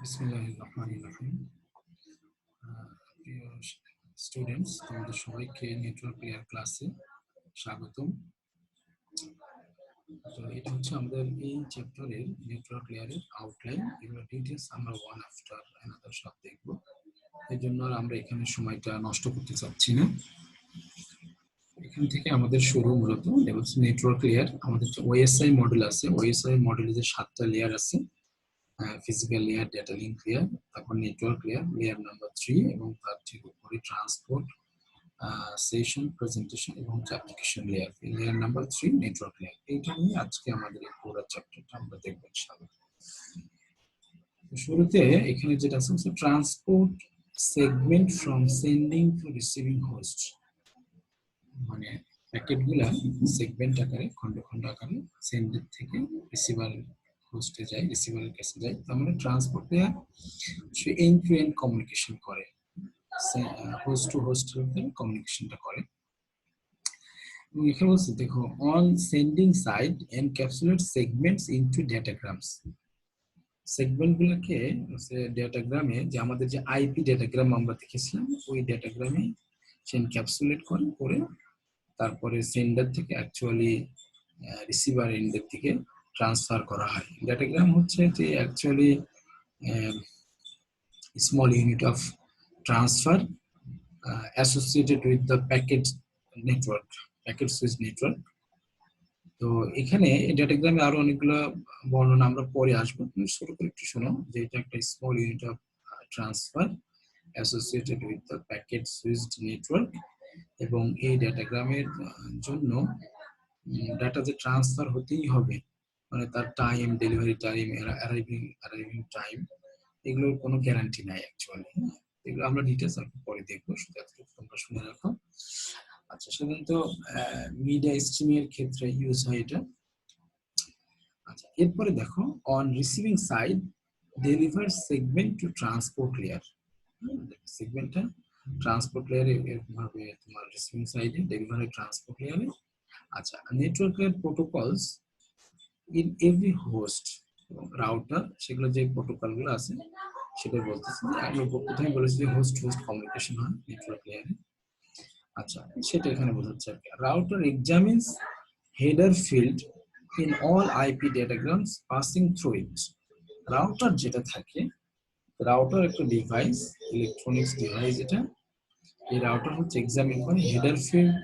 বিসমিল্লাহিররহমানিররহিম। প্রিয় স্টুডেন্টস, তোমাদের সবাইকে নেটওয়ার্ক লেয়ার ক্লাসে স্বাগতম। তো এটা হচ্ছে আমাদের এই চ্যাপ্টারের নেটওয়ার্ক লেয়ারের আউটলাইন। এগুলো ডিটেইলস আমরা ওয়ান আফটার অ্যানাদার সব দেখব। এর জন্য আর আমরা এখানে সময়টা নষ্ট করতে চাচ্ছি না। এখান থেকে আমাদের শুরু মূলত নেটওয়ার্ক লেয়ার। আমাদের যে ওএসআই মডেল আছে, ওএসআই মডেলে যে 7টা লেয়ার আছে, physical layer, data link layer, তারপর নেটওয়ার্ক লেয়ার, লেয়ার নাম্বার 3, এবং তার ঠিক উপরে ট্রান্সপোর্ট, সেশন, প্রেজেন্টেশন এবং application layer. Layer number 3 network layer. এইটা নিয়ে আজকে আমাদের এই পুরো চ্যাপ্টারটা আমরা দেখব ইনশাআল্লাহ। শুরুতে এখানে যেটা আছে transport segment from sending two receiving host, মানে প্যাকেটগুলা সেগমেন্ট আকারে, খন্ড খন্ড আকারে সেন্ডার থেকে রিসিভার হোস্টে যায়, রিসিভারের কাছে যায়। তার মানে ট্রান্সপোর্ট লেয়ার সে এন্ড টু এন্ড কমিউনিকেশন করে, হোস্ট টু হোস্টের কমিউনিকেশনটা করে। এবং এখানে বলছে দেখো, on sending side encapsulate segments into datagrams. সেগমেন্টগুলোকে ডেটাগ্রামে, যে আমাদের যে আইপি ডেটাগ্রাম আমরা দেখেছিলাম, ওই ডেটাগ্রামে সে এনক্যাপসুলেট করে তারপরে সেন্ডার থেকে অ্যাকচুয়ালি রিসিভার এন্ডের দিকে ট্রান্সফার করা হয়। ডেটাগ্রাম হচ্ছে যে actually small unit of transfer associated with the packet network, packet switch network. তো এখানে ডেটাগ্রামে আরো অনেকগুলো বর্ণনা আমরা পরে আসবো, তুমি শুরু করে একটু শোনো যে এটা একটা small unit of transfer associated with the packet switched network। এবং এই ডেটাগ্রামের জন্য ডাটা যে ট্রান্সফার হতেই হবে, মানে তার time, delivery time, arriving time, এগুলোর কোনো গ্যারান্টি নাই অ্যাকচুয়ালি। এগুলো আমরা ডিটেইলস পরে দেখবো, শুধু এতটুকু তোমরা শুনে রাখো। আচ্ছা, সাধারণত মিডিয়া স্ট্রিমের ক্ষেত্রে ইউজ হয় এটা। আচ্ছা, এরপরে দেখো, on receiving side deliver segment to transport layer. সেগমেন্টটা ট্রান্সপোর্ট লেয়ারে এরকম ভাবে তোমার রিসিভিং সাইডে, ডেলিভারি ট্রান্সপোর্ট লেয়ারে। আচ্ছা, network layer protocols in every host এবং রাউটার, সেগুলো যে প্রোটোকলগুলো আছে সেটা বলতেছি। আমরা প্রথমে বলেছি যে হোস্ট হোস্ট কমিউনিকেশন হয় নেটওয়ার্ক লেয়ারে। আচ্ছা, সেটা এখানে বোঝাচ্ছে আর কি। Router examines header field in all IP datagrams passing through it. Router যেটা থাকে, রাউটার একটা ডিভাইস, ইলেকট্রনিক্স ডিভাইস এটা। এই রাউটার হচ্ছে এক্সামিন করে header field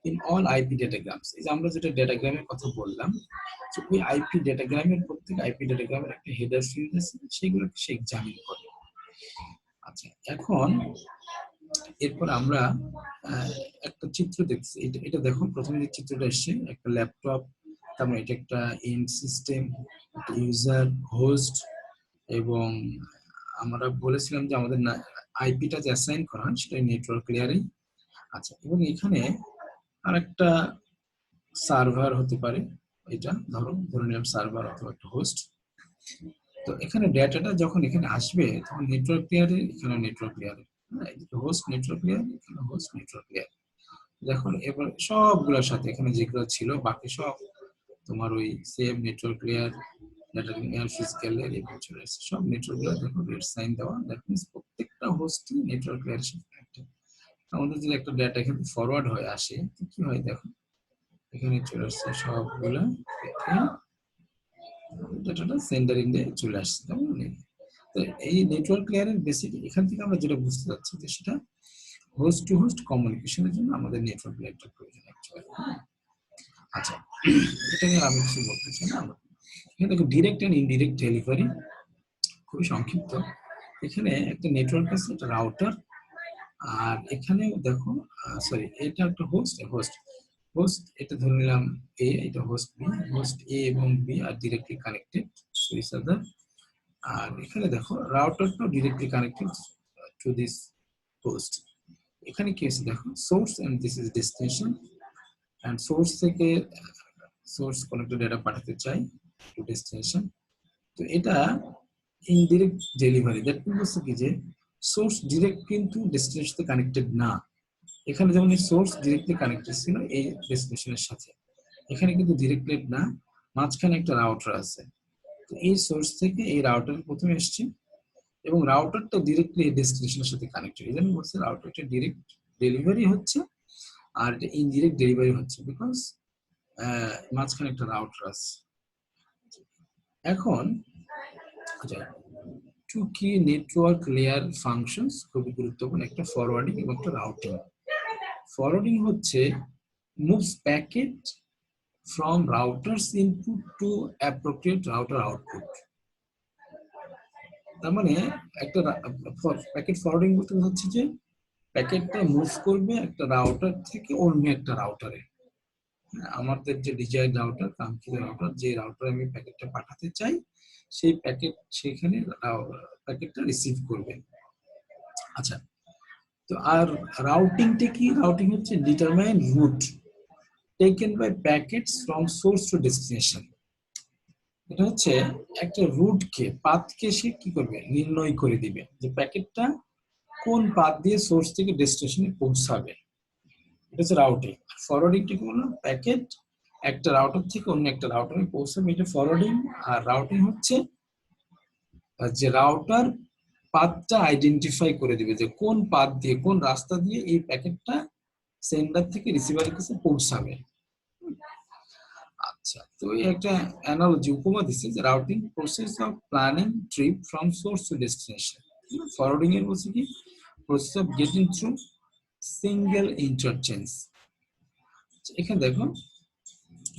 in all IP datagrams. এই যে আমরা যেটা ডেটাগ্রামের কথা বললাম, যে ওই আইপি ডেটাগ্রামের, প্রত্যেক আইপি ডেটাগ্রামের একটা হেডার ফিল্ড আছে, সেগুলোকে সে এক্সামিন করে। আচ্ছা, এখন এরপর আমরা একটা চিত্র দেখছি। এটা দেখো, প্রথমে যে চিত্রটা এসছে, একটা ল্যাপটপ, তারপর এটা একটা এন্ড সিস্টেম, একটা ইউজার, হোস্ট, এবং আমরা বলেছিলাম যে আমাদের আইপিটা যে অ্যাসাইন করা হয় সেটা নেটওয়ার্ক লেয়ারে। আচ্ছা, এবং এখানে আরেকটা সার্ভার হতে পারে, এটা ধরে নিলাম সার্ভার অথবা একটা হোস্ট। তো এখানে ডেটাটা যখন এখানে আসবে তখন নেটওয়ার্ক লেয়ারে, এখানে নেটওয়ার্ক লেয়ারে, হোস্ট নেটওয়ার্ক লেয়ার, এখানে হোস্ট নেটওয়ার্ক লেয়ার। দেখুন এবার সবগুলোর সাথে এখানে যেগুলো ছিল বাকি সব তোমার ওই same network layer, data layer, physical layer, এবং চলে আসছে সব নেটওয়ার্ক লেয়ার। দেখো রেড সাইন দেওয়া, দ্যাট মিন্স প্রত্যেকটা হোস্টই নেটওয়ার্ক লেয়ারের সাথে কানেক্টেড। আমাদের যদি একটা ডেটা এখানে ফরওয়ার্ড হয়ে আসে, কি হয় দেখো, এখানে চলে আসছে সবগুলা, ডেটাটা সেন্ডার ইন্ডে চলে আসছে। তো এই নেটওয়ার্ক লেয়ারের বেসিক, এখান থেকে আমরা যেটা বুঝতে পারছি যে সেটা হোস্ট টু হোস্ট কমিউনিকেশনের জন্য আমাদের নেটওয়ার্ক লেয়ারটা প্রয়োজন অ্যাকচুয়ালি। আচ্ছা, এটা নিয়ে আমি কিছু বলতে চাই না। এখানে দেখো ডিরেক্ট এন্ড ইনডিরেক্ট ডেলিভারি, খুবই সংক্ষিপ্ত। এখানে একটা নেটওয়ার্ক আছে, একটা রাউটার, আর এখানে দেখো, সরি, এটা একটা হোস্ট, হোস্ট এটা ধরে নিলাম এ, এটা হোস্ট বি। হোস্ট এ এবং B are directly connected to each other. আর এখানে দেখো রাউটারটাও directly connected to this host. এখানে কি আছে দেখো, source and this is destination, and source থেকে সোর্স কোনো একটা ডেটা পাঠাতে চাই টু ডেস্টিনেশন। তো এটা ইনডিরেক্ট ডেলিভারি, দ্যাট মিন্স কি যে সোর্স ডিরেক্ট কিন্তু ডেস্টিনেশন সাথে কানেক্টেড না। এখানে যেমন এই সোর্স ডিরেক্টলি কানেক্টেড ছিল এই ডেস্টিনেশনের সাথে, এখানে কিন্তু ডিরেক্টলি না, মাঝখানে একটা রাউটার আছে। তো এই সোর্স থেকে এই রাউটার প্রথমে এসছে, এবং রাউটারটা ডিরেক্টলি ডেস্টিনেশনের সাথে কানেক্টেড। এই জন্য বলছে রাউটারটা ডিরেক্ট ডেলিভারি হচ্ছে আর এটা ইনডিরেক্ট ডেলিভারি হচ্ছে, বিকজ মাঝখানে একটা রাউটার আছে। এখন টু কি নেটওয়ার্ক লেয়ার ফাংশনস খুবই গুরুত্বপূর্ণ, একটা ফরওয়ার্ডিং এবং একটা রাউটিং। ফরওয়ার্ডিং হচ্ছে moves packet from router's input to appropriate router output। তার মানে একটা প্যাকেট ফরওয়ার্ডিং বলতে হচ্ছে যে প্যাকেটটা মুভ করবে একটা রাউটার থেকে অন্য একটা রাউটারে। আমাদের যে ডিজাইন রাউটার, কাঙ্ক্ষিত রাউটার, যে রাউটারে আমি প্যাকেটটা পাঠাতে চাই সেই প্যাকেট সেখানে প্যাকেটটা রিসিভ করবে। আচ্ছা, তো আর রাউটিংটা কি? রাউটিং হচ্ছে determine route taken by packets from source to destination. এটা হচ্ছে একটা রুটকে, পাথকে সে কি করবে, নির্ণয় করে দিবে যে প্যাকেটটা কোন পাথ দিয়ে সোর্স থেকে ডেস্টিনেশনে পৌঁছাবে। এটা হচ্ছে রাউটিং। ফরওয়ার্ডিংটা কি হলো, প্যাকেট একটা রাউটার থেকে অন্য একটা রাউটারে পৌঁছাবে, এটা ফরওয়ার্ডিং। আর রাউটিং হচ্ছে যে রাউটার পাথটা আইডেন্টিফাই করে দিবে যে কোন পাথ দিয়ে, কোন রাস্তা দিয়ে এই প্যাকেটটা সেন্ডার থেকে রিসিভারের কাছে পৌঁছাবে। আচ্ছা, তো এই একটা অ্যানালজি উপমা দিচ্ছে যে routing process of planning trip from source to destination. Forwarding এর বলছে কি, process of getting through single interchange. এখানে দেখো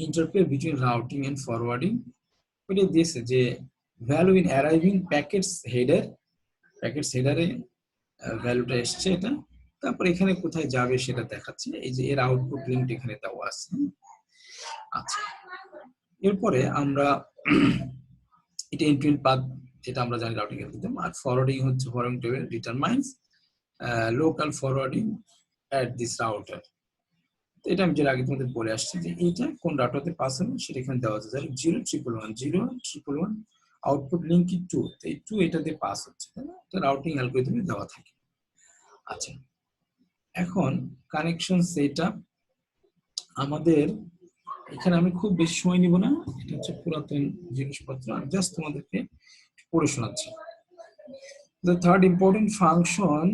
interplay between routing and forwarding এটা দিয়েছে যে value in arriving packets header, packets হেডারে ভ্যালুটা এসছে এটা, তারপর এখানে কোথায় যাবে সেটা দেখাচ্ছে, এই যে এর আউটপুট লিঙ্ক এখানে দেওয়া আছে। আচ্ছা, এরপরে আমরা এটা এন্ড টু এন্ড পাথ, এটা আমরা জানি রাউটিং এর দিতাম। আর ফরওয়ার্ডিং হচ্ছে forwarding table determines local forwarding at this router. এটা আমি যেটা আগে তোমাদের বলে আসছি যে এটা কোন রাউটারতে পাস হবে সেটা এখানে দেওয়া আছে, 0.1.1.0.1.1 আউটপুট লিঙ্ক কি 2, এই 2 এটাতে পাস হচ্ছে, তাই না? এটা রাউটিং অ্যালগরিদমে দেওয়া থাকে। আচ্ছা, এখন কানেকশন সেটআপ। আমাদের এখানে আমি খুব বেশি সময় নিব না, এটা হচ্ছে পুরাতন জিনিসপত্র, আমি জাস্ট তোমাদেরকে পড়ে শোনাচ্ছি। The third important function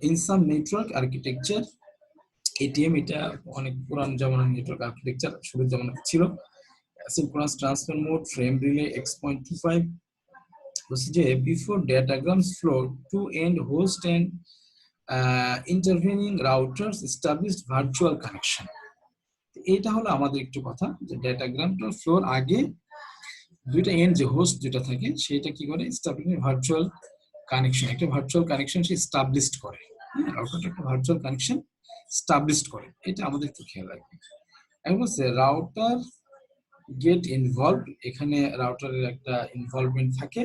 in some network architecture, ATM, এটা অনেক পুরান জামানার নেটওয়ার্ক আর্কিটেকচার, শুরুর জামানাতে ছিল। Synchronous transfer mode, frame relay, X.25 বলছে যে before datagrams flow to end host and intervening routers established virtual connection। এটা হলো আমাদের একটু কথা যে ডেটাগ্রামটা ফ্লোর আগে দুইটা এন্ড যে হোস্ট যেটা থাকে সেটা কি করে, এস্টাবলিশ ভার্চুয়াল কানেকশন, একটা ভার্চুয়াল কানেকশন সে এস্টাবলিশ করে, রাউটারটা একটা ভার্চুয়াল কানেকশন এস্টাবলিশ করে, এটা আমাদের একটু খেয়াল রাখবে। এখন হচ্ছে রাউটার গেট ইনভলভ, এখানে রাউটারের একটা ইনভলভমেন্ট থাকে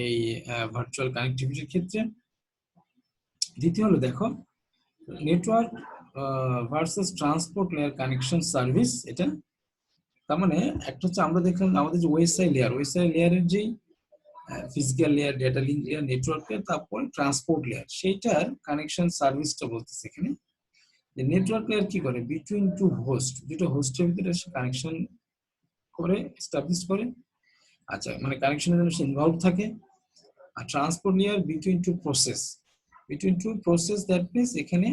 এই ভার্চুয়াল কানেক্টিভিটির ক্ষেত্রে। দ্বিতীয় হলো দেখো network versus transport layer connection service. এটা তার মানে একটা হচ্ছে আমরা দেখলাম আমাদের যে ওএসআই লেয়ারের যেই physical layer, data link layer, network layer, তারপরে ট্রান্সপোর্ট লেয়ার, সেইটার কানেকশন সার্ভিসটা বলতেছে এখানে। যে নেটওয়ার্ক লেয়ার কি করে, বিটুইন টু হোস্ট, দুটো হোস্টের ভিতরে সে কানেকশন করে এস্টাবলিশ করে। আচ্ছা, মানে কানেকশনের জন্য সে ইনভলভ থাকে। আর transport layer between two process, that means এখানে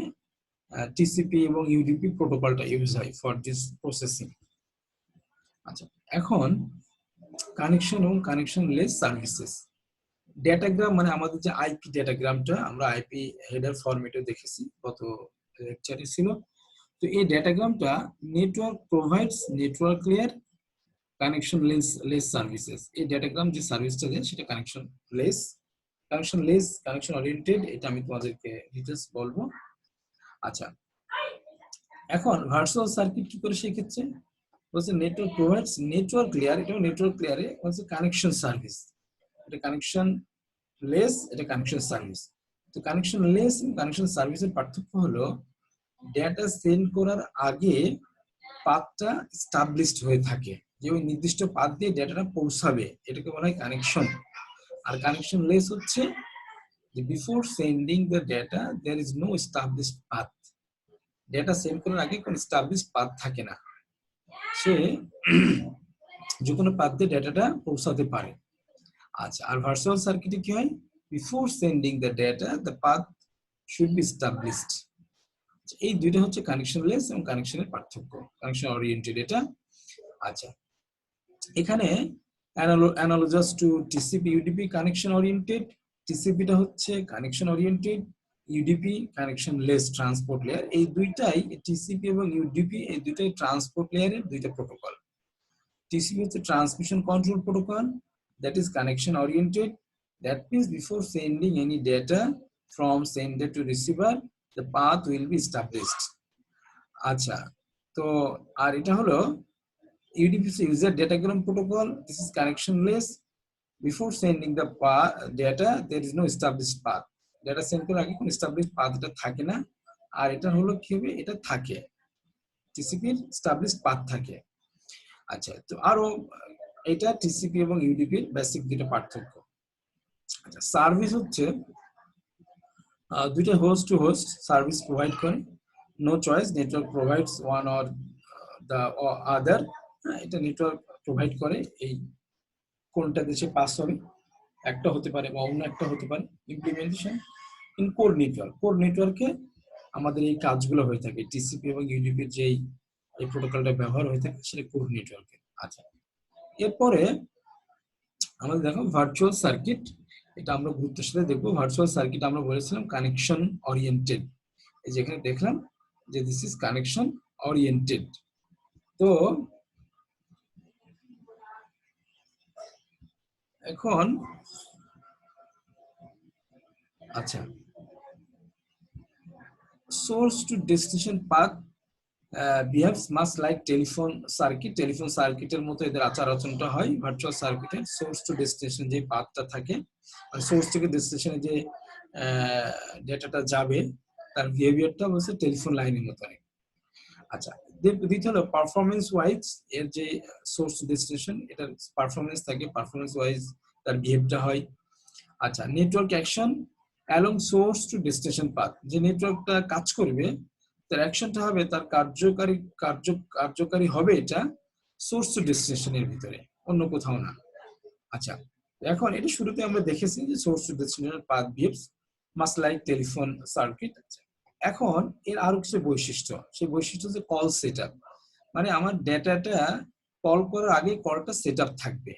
টিসিপি এবং ইউডিপি প্রোটোকলটা ইউজ হয় ফর দিস প্রসেসিং। আচ্ছা, এখন কানেকশন এবং কানেকশন লেস সার্ভিসেস। ডেটাগ্রাম মানে আমাদের যে আইপি ডেটাগ্রামটা আমরা আইপি হেডার ফরম্যাটে দেখেছি, গত লেকচারে ছিল। তো এই ডেটাগ্রামটা network provides network layer connection less services. এই ডেটাগ্রাম যে সার্ভিসটা দেয় সেটা কানেকশন ওরিয়েন্টেড, এটা আমি তোমাদেরকে ডিটেইলস বলবো। আচ্ছা, এখন ভার্চুয়াল সার্কিট কি করে সেই ক্ষেত্রে বলছে নেটওয়ার্ক প্রোভাইডস নেটওয়ার্ক লেয়ার, এটা নেটওয়ার্ক লেয়ারে হচ্ছে কানেকশন সার্ভিস, এটা কানেকশন লেস, এটা কানেকশন সার্ভিস। তো কানেকশন লেস এবং কানেকশন সার্ভিসের পার্থক্য হলো ডেটা সেন্ড করার আগে পাথটা এস্টাবলিশড হয়ে থাকে, যে ওই নির্দিষ্ট পাথ দিয়ে ডেটাটা পৌঁছাবে, এটাকে বলা হয় কানেকশন। আর কানেকশন লেস হচ্ছে যে before sending the data there is no established path, data send করার আগে কোনো এস্টাবলিশড পাথ থাকে না, সে যে কোনো পাথ দিয়ে ডেটাটা পৌঁছাতে পারে। আচ্ছা, আর ভার্চুয়াল সার্কিটে কি হয়, before sending the data the path should be established. এই দুইটা হচ্ছে কানেকশনলেস এবং কানেকশনের পার্থক্য, কানেকশন ওরিয়েন্টেড এটা। আচ্ছা, এখানে analogous to TCP UDP connection oriented, টিসিপিটা হচ্ছে connection oriented, UDP connection less transport layer. এই দুইটাই টিসিপি এবং ইউডিপি এই দুইটাই ট্রান্সপোর্ট লেয়ারের দুইটা প্রোটোকল। TCP হচ্ছে transmission control protocol, that is connection oriented. That means before sending any data from sender to receiver, the path will be established. আচ্ছা, তো আর এটা হলো UDP user datagram protocol. This is connectionless. Before sending the data, there is no established path. Data send করার আগে কোনো established path এটা থাকে না। আর এটা হলো কি হবে, এটা থাকে, TCP এর established path থাকে। আচ্ছা, তো আরো এটা টিসিপি এবং ইউডিপি বেসিক দুটো পার্থক্য। আচ্ছা, সার্ভিস হচ্ছে দুইটা host to host service provide করে, no choice, network provides one or the other. এটা নেটওয়ার্ক প্রোভাইড করে, এই কোনটা দেশে পাস হবে একটা হতে পারে বা অন্য একটা হতে পারে। Implementation in core network, core নেটওয়ার্কে আমাদের এই কাজগুলো হয়ে থাকে, টিসিপি এবং ইউডিপির যেই এই প্রোটোকলটা ব্যবহার হয়ে থাকে সেটা কোর নেটওয়ার্কে। আচ্ছা, এরপরে আমাদের দেখো ভার্চুয়াল সার্কিট, এটা আমরা গুরুত্বের সাথে দেখবো। ভার্চুয়াল সার্কিট আমরা বলেছিলাম কানেকশন ওরিয়েন্টেড, এই যে এখানে দেখলাম যে দিস ইজ কানেকশন ওরিয়েন্টেড। তো এখন আচ্ছা, source to destination path behaves much like telephone circuit, telephone সার্কিটের মতো এদের আচার আচরণটা হয় ভার্চুয়াল সার্কিটের। সোর্স টু ডেস্টিনেশন যে পাথটা থাকে, মানে সোর্স থেকে ডেস্টিনেশনে যে ডেটাটা যাবে তার বিহেভিয়ারটা বলছে টেলিফোন লাইনের মতো। আচ্ছা, দ্বিতীয় হলো পারফরমেন্স ওয়াইজ, এর যে সোর্স টু ডেস্টিনেশন এটার পারফরমেন্স থাকে, পারফরমেন্স ওয়াইজ তার বিহেভটা হয়। আচ্ছা, network action along source to destination path, যে নেটওয়ার্কটা কাজ করবে তার অ্যাকশনটা হবে, তার কার্যকারী হবে এটা সোর্স টু ডেস্টিনেশনের ভিতরে, অন্য কোথাও না। আচ্ছা, এখন এটা শুরুতে আমরা দেখেছি যে source to destination path behaves much like telephone circuit. এখন এর আরো কিছু বৈশিষ্ট্য, সেই বৈশিষ্ট্য হচ্ছে কল সেটআপ, মানে আমার ডেটাটা কল করার আগে কলটা সেটআপ থাকবে।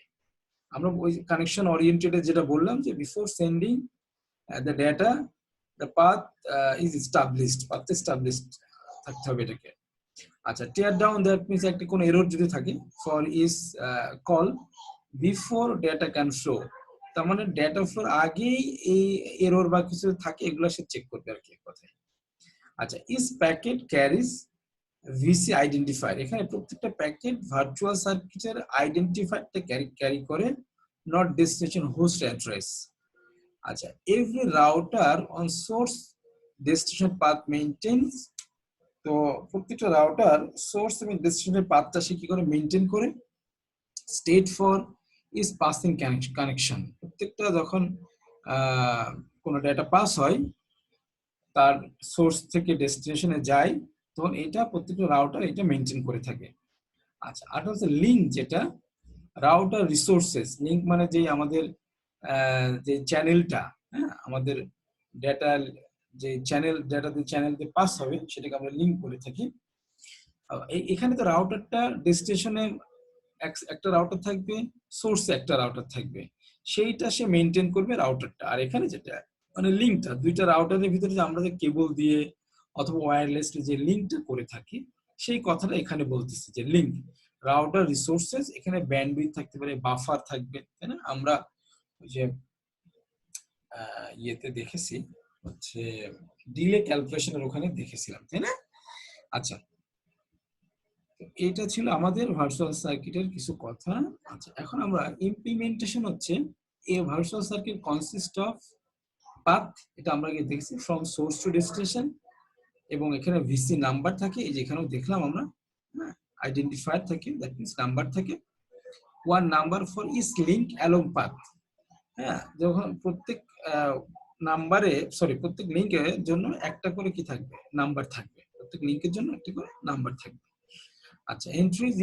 আমরা ওই কানেকশন ওরিয়েন্টেড যেটা বললাম যে before sending the data the path is established, path established থাকতে হবে এটাকে। আচ্ছা, টিয়ার ডাউন, দ্যাট মিন্স একটা কোনো এরর যদি থাকে for is call before data can flow, তার মানে ডেটা ফ্লোর আগেই এই এরর বা কিছু থাকে এগুলো সে চেক করবে আর কি কথায়। আচ্ছা, each packet carries VC identifier, এখানে প্রত্যেকটা প্যাকেট ভার্চুয়াল সার্কিটের আইডেন্টিফায়ারটা ক্যারি করে, নট ডেস্টিনেশন হোস্ট অ্যাড্রেস। আচ্ছা, every router on source destination path maintains, তো প্রত্যেকটা রাউটার সোর্স এবং ডেস্টিনেশনের পাথটা সে কি করে মেইনটেইন করে। State for is passing connection, প্রত্যেকটা যখন কোনো ডেটা পাস হয় তার সোর্স থেকে ডেস্টিনেশনে যায় তখন এটা প্রত্যেকটা রাউটার এটা মেইনটেইন করে থাকে। আচ্ছা, আর হচ্ছে লিঙ্ক, যেটা রাউটার রিসোর্সেস, লিঙ্ক মানে যে আমাদের যে চ্যানেলটা, হ্যাঁ আমাদের ডেটা যে চ্যানেল দিয়ে পাস হবে সেটাকে আমরা লিঙ্ক বলে থাকি। এখানে তো রাউটারটা ডেস্টিনেশনে একটা রাউটার থাকবে, সোর্সে একটা রাউটার থাকবে, সেইটা সে মেইনটেইন করবে রাউটারটা। আর এখানে যেটা মানে লিঙ্কটা, দুইটা রাউটারের ভিতরে যে আমরা যে কেবল দিয়ে অথবা ওয়্যারলেসলি যে লিঙ্কটা করে থাকি সেই কথাটা এখানে বলতেছে যে লিঙ্ক রাউটার রিসোর্সেস, এখানে ব্যান্ডউইথ থাকতে পারে, বাফার থাকবে, তাই না? আমরা ওই যে ইয়েতে দেখেছি হচ্ছে ডিলে ক্যালকুলেশনের ওখানে দেখেছিলাম, তাই না? আচ্ছা, এটা ছিল আমাদের ভার্চুয়াল সার্কিটের কিছু কথা। আচ্ছা, এখন আমরা ইমপ্লিমেন্টেশন হচ্ছে a virtual circuit consist of path, এটা আমরা আগে দেখেছি ফ্রম সোর্স টু ডেস্টিনেশন, এবং এখানে ভিসি নাম্বার থাকে, এই যে এখানেও দেখলাম আমরা, হ্যাঁ আইডেন্টিফায়ার থাকে, দ্যাট মিন্স নাম্বার থাকে, one number for each link along path, হ্যাঁ যখন প্রত্যেক প্রত্যেক লিঙ্কের জন্য একটা করে কি থাকবে, নাম্বার থাকবে, প্রত্যেক লিঙ্কের জন্য একটা করে নাম্বার থাকবে। আচ্ছা, entries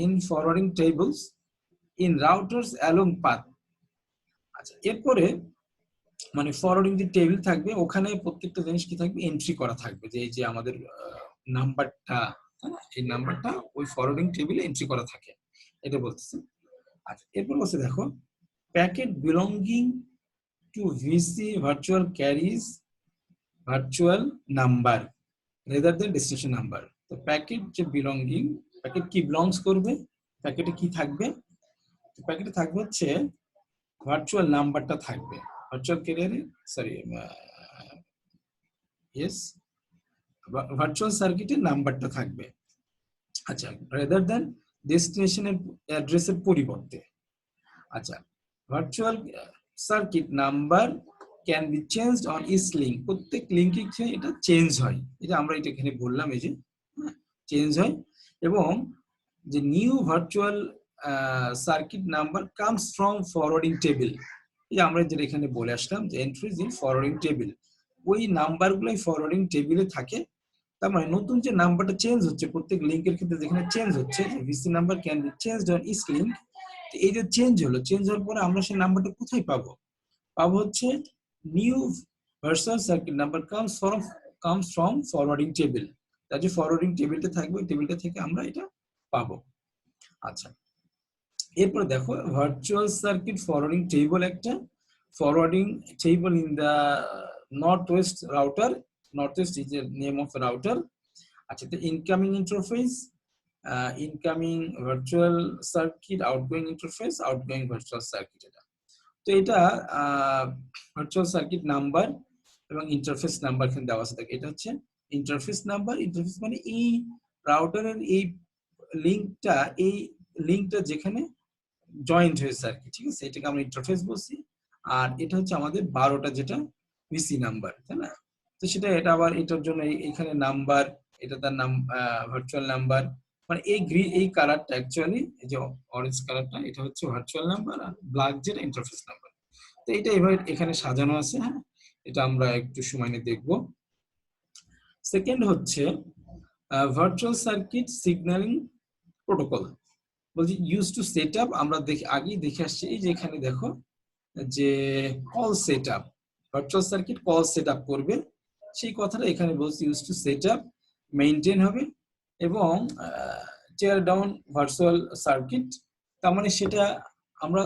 in forwarding tables in routers along path. আচ্ছা, এরপরে মানে ফরওয়ার্ডিং যে টেবিল থাকবে ওখানে প্রত্যেকটা জিনিস কি থাকবে, এন্ট্রি করা থাকবে, যে এই যে আমাদের নাম্বারটা, এই নাম্বারটা ওই ফরওয়ার্ডিং টেবিলে এন্ট্রি করা থাকে, এটা বলতেছে। আচ্ছা, এরপর বলছে দেখো packet belonging to VC virtual carriage virtual number rather than destination number. তো প্যাকেট যে বিলঙ্গিং, প্যাকেট কি বিলংস করবে, প্যাকেটে কি থাকবে, প্যাকেটে থাকবে হচ্ছে ভার্চুয়াল নাম্বারটা থাকবে, ভার্চুয়াল ক্যারিয়ারে সরি ইয়েস ভার্চুয়াল সার্কিটের নাম্বারটা থাকবে। আচ্ছা, রেদার দেন ডেস্টিনেশনের অ্যাড্রেসের পরিবর্তে। আচ্ছা, virtual circuit number can be changed on each link, প্রত্যেক লিঙ্কে এটা চেঞ্জ হয়, এটা আমরা এটা এখানে বললাম, এই যে চেঞ্জ হয়। এবং যে new virtual circuit number comes from forwarding table, এই যে আমরা যেটা এখানে বলে আসলাম যে এন্ট্রিজ ইন ফরওয়ার্ডিং টেবিল, ওই নাম্বারগুলোই ফরওয়ার্ডিং টেবিলে থাকে। তার মানে নতুন যে নাম্বারটা চেঞ্জ হচ্ছে প্রত্যেক লিঙ্কের ক্ষেত্রে, যেখানে চেঞ্জ হচ্ছে VC number can be changed on each link, এই যে চেঞ্জ হলো, চেঞ্জ হওয়ার পরে আমরা সেই নাম্বারটা কোথায় পাবো, পাবো হচ্ছে new virtual circuit number comes from forwarding table, তার যে ফরওয়ার্ডিং টেবিলটা থাকবে ওই টেবিলটা থেকে আমরা এটা পাবো। আচ্ছা, এরপর দেখো ভার্চুয়াল সার্কিট ফরওয়ার্ডিং টেবিল, একটা forwarding table in the north west router, north west is a name of router. আচ্ছা, তো incoming interface, incoming virtual circuit, outgoing interface, outgoing virtual circuit, এটা তো এটা ভার্চুয়াল সার্কিট নাম্বার এবং interface number এখানে দেওয়া আছে, এটা হচ্ছে ইন্টারফেস নাম্বার। ইন্টারফেস মানে এই রাউটারের এই লিঙ্কটা যেখানে জয়েন্ট হয়েছে আর কি, ঠিক আছে, এটাকে আমরা ইন্টারফেস বলছি। আর এটা হচ্ছে আমাদের 12টা যেটা ভিসি নাম্বার, তাই না? তো সেটা এটা আবার এটার জন্য এখানে নাম্বার, এটা তার নাম ভার্চুয়াল নাম্বার, মানে এই কালারটা অ্যাকচুয়ালি এই যে অরেঞ্জ কালারটা এটা হচ্ছে ভার্চুয়াল নাম্বার, আর ব্ল্যাক যেটা ইন্টারফেস নাম্বার। তো এটা এভাবে এখানে সাজানো আছে। হ্যাঁ, এটা আমরা একটু সময় নিয়ে দেখবো। সেকেন্ড হচ্ছে ভার্চুয়াল সার্কিট সিগন্যালিং প্রোটোকল, বলছি ইউজ টু সেট আপ, আমরা আগেই দেখে আসছি, এই যে এখানে দেখো যে call set up, virtual circuit call set up করবে, সেই কথাটা এখানে বলছি, use to set up, maintain হবে, এবং টিয়ার ডাউন ভার্চুয়াল সার্কিট, তার মানে সেটা আমরা